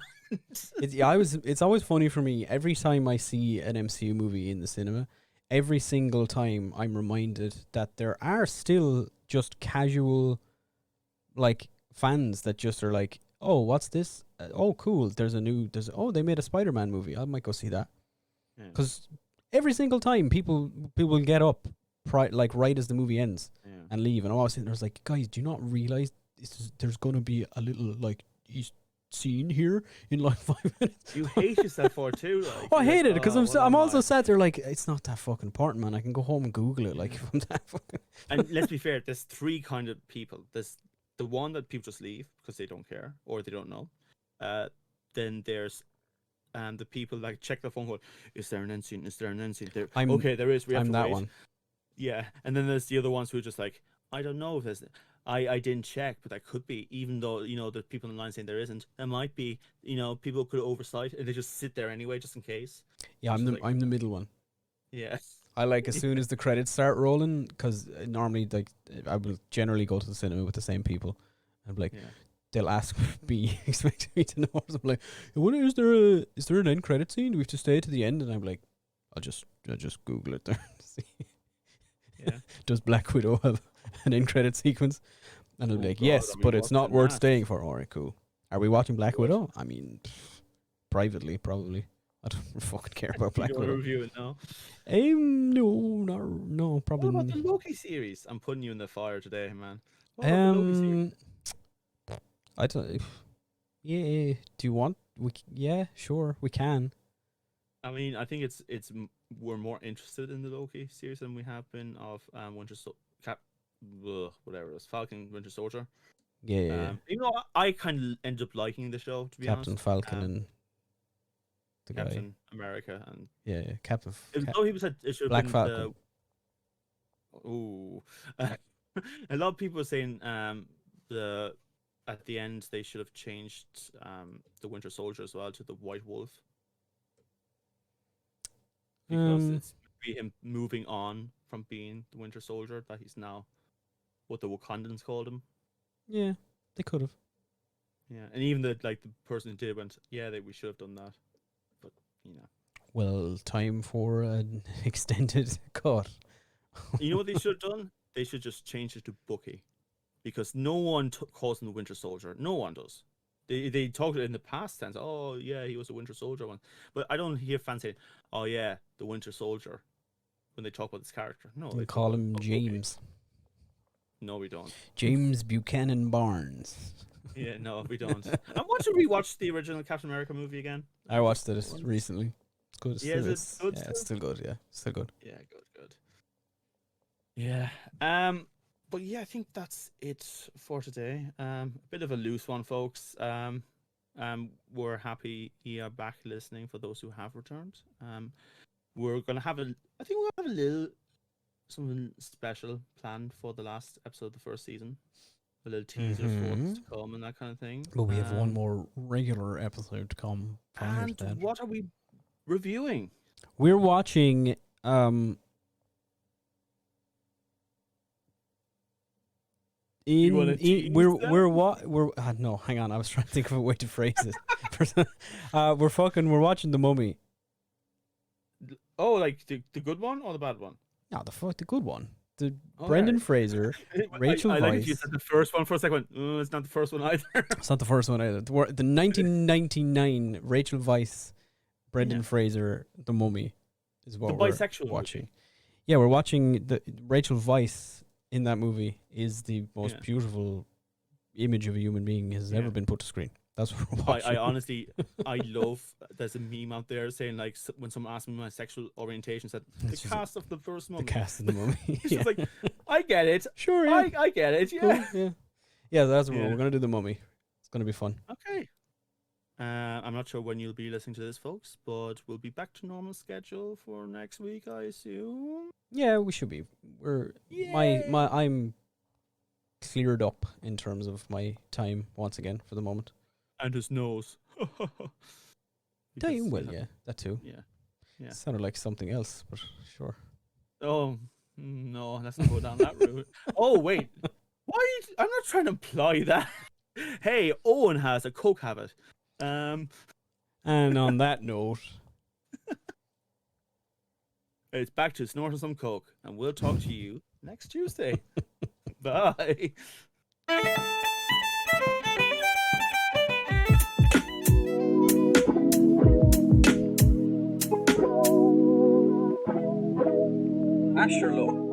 Speaker 3: It's always funny for me every time I see an MCU movie in the cinema. Every single time I'm reminded that there are still just casual, like, fans that just are like, "Oh, what's this? Oh, cool. Oh, they made a Spider-Man movie. I might go see that." Because every single time people will get up right as the movie ends and leave, and I was sitting there, I was like, "Guys, do you not realize there's gonna be a little like scene here in like 5 minutes?"
Speaker 2: You hate yourself for it too. Like,
Speaker 3: I hate it because I'm also
Speaker 2: sad.
Speaker 3: sat there like, it's not that fucking important, man. I can go home and Google it. Like, if I'm that fucking.
Speaker 2: And let's be fair, there's three kind of people. There's the one that people just leave because they don't care or they don't know. Then there's the people like check their phone, going, "Is there an end scene? Is there an end scene?" Okay, there is. We have
Speaker 3: I'm
Speaker 2: to
Speaker 3: that
Speaker 2: wait.
Speaker 3: one.
Speaker 2: Yeah, and then there's the other ones who are just like, "I don't know if there's." I didn't check, but that could be. Even though there's people in line saying there isn't, there might be. People could oversight, and they just sit there anyway, just in case.
Speaker 3: Yeah, I'm the middle one.
Speaker 2: Yeah.
Speaker 3: I like as soon as the credits start rolling, because normally like I will generally go to the cinema with the same people, and like they'll ask me, expect me to know. So I'm like, is there an end credit scene? Do we have to stay to the end? And I'm like, I'll just Google it there. See.
Speaker 2: Yeah.
Speaker 3: Does Black Widow have an end credit sequence? And I'll be like, yes, but it's not worth staying for. All right, cool. Are we watching Black Widow? I mean, privately, probably. I don't fucking care about Black Widow.
Speaker 2: Review it now.
Speaker 3: No, probably.
Speaker 2: What about the Loki series? I'm putting you in the fire today, man. What
Speaker 3: about
Speaker 2: the Loki series?
Speaker 3: I don't. Yeah. Do you want? Yeah, sure, we can.
Speaker 2: I mean, I think we're more interested in the Loki series than we have been of whatever it was, Falcon, Winter Soldier.
Speaker 3: Yeah.
Speaker 2: I kind of ended up liking the show, to be honest.
Speaker 3: Captain Falcon and the
Speaker 2: Captain
Speaker 3: guy.
Speaker 2: America and
Speaker 3: Captain.
Speaker 2: Though people said it should have
Speaker 3: Black
Speaker 2: been
Speaker 3: Falcon.
Speaker 2: A lot of people were saying at the end they should have changed the Winter Soldier as well to the White Wolf. Because it's him moving on from being the Winter Soldier, that he's now what the Wakandans called him.
Speaker 3: Yeah, they could have.
Speaker 2: Yeah, and even the person who did went, we should have done that, but
Speaker 3: Well, time for an extended cut.
Speaker 2: You know what they should have done? They should just change it to Bucky, because no one calls him the Winter Soldier. No one does. They talked in the past tense. Oh yeah, he was a Winter Soldier one, but I don't hear fans saying, "Oh yeah, the Winter Soldier," when they talk about this character. No,
Speaker 3: they call him James.
Speaker 2: Bucky. No, we don't.
Speaker 3: James Buchanan Barnes.
Speaker 2: Yeah, no, we don't. I want to rewatch the original Captain America movie again.
Speaker 3: I watched it recently. It's good.
Speaker 2: It's good.
Speaker 3: It's still good. Yeah, still good.
Speaker 2: Yeah, good. Yeah. But yeah, I think that's it for today. A bit of a loose one, folks. We're happy you are back listening for those who have returned. We're gonna have I think we'll have a little something special planned for the last episode of the first season. a little teaser for what's to come and that kind of thing.
Speaker 3: But we have one more regular episode to come prior
Speaker 2: And
Speaker 3: to that.
Speaker 2: what are we reviewing?
Speaker 3: We're watching no, hang on, I was trying to think of a way to phrase it. We're watching The Mummy.
Speaker 2: Oh, like the good one or the bad one?
Speaker 3: No, the good one. The Brendan Fraser, Rachel
Speaker 2: I
Speaker 3: Weisz.
Speaker 2: like if you said the first one for a second. It's not the first one either.
Speaker 3: It's not the first one either. The 1999 Rachel Weisz, Brendan Fraser, The Mummy is what we're
Speaker 2: bisexual
Speaker 3: watching.
Speaker 2: movie.
Speaker 3: Yeah, we're watching the Rachel Weisz in that movie is the most beautiful image of a human being has ever been put to screen. That's what we're watching.
Speaker 2: I honestly, I love. There's a meme out there saying like when someone asks me my sexual orientation, said the cast of the first Mummy.
Speaker 3: The cast of The Mummy.
Speaker 2: It's just like, I get it.
Speaker 3: Sure, yeah.
Speaker 2: I get it. Yeah.
Speaker 3: Cool, yeah. That's what we're gonna do. The Mummy. It's gonna be fun.
Speaker 2: Okay. I'm not sure when you'll be listening to this, folks, but we'll be back to normal schedule for next week, I assume.
Speaker 3: Yeah, we should be. I'm cleared up in terms of my time once again for the moment.
Speaker 2: And his nose.
Speaker 3: That too.
Speaker 2: Yeah.
Speaker 3: Sounded like something else, but sure.
Speaker 2: Oh no, let's not go down that route. Oh wait, why? I'm not trying to imply that. Hey, Owen has a coke habit.
Speaker 3: And on that note,
Speaker 2: it's back to snorting some coke, and we'll talk to you next Tuesday. Bye.
Speaker 3: Asherlo.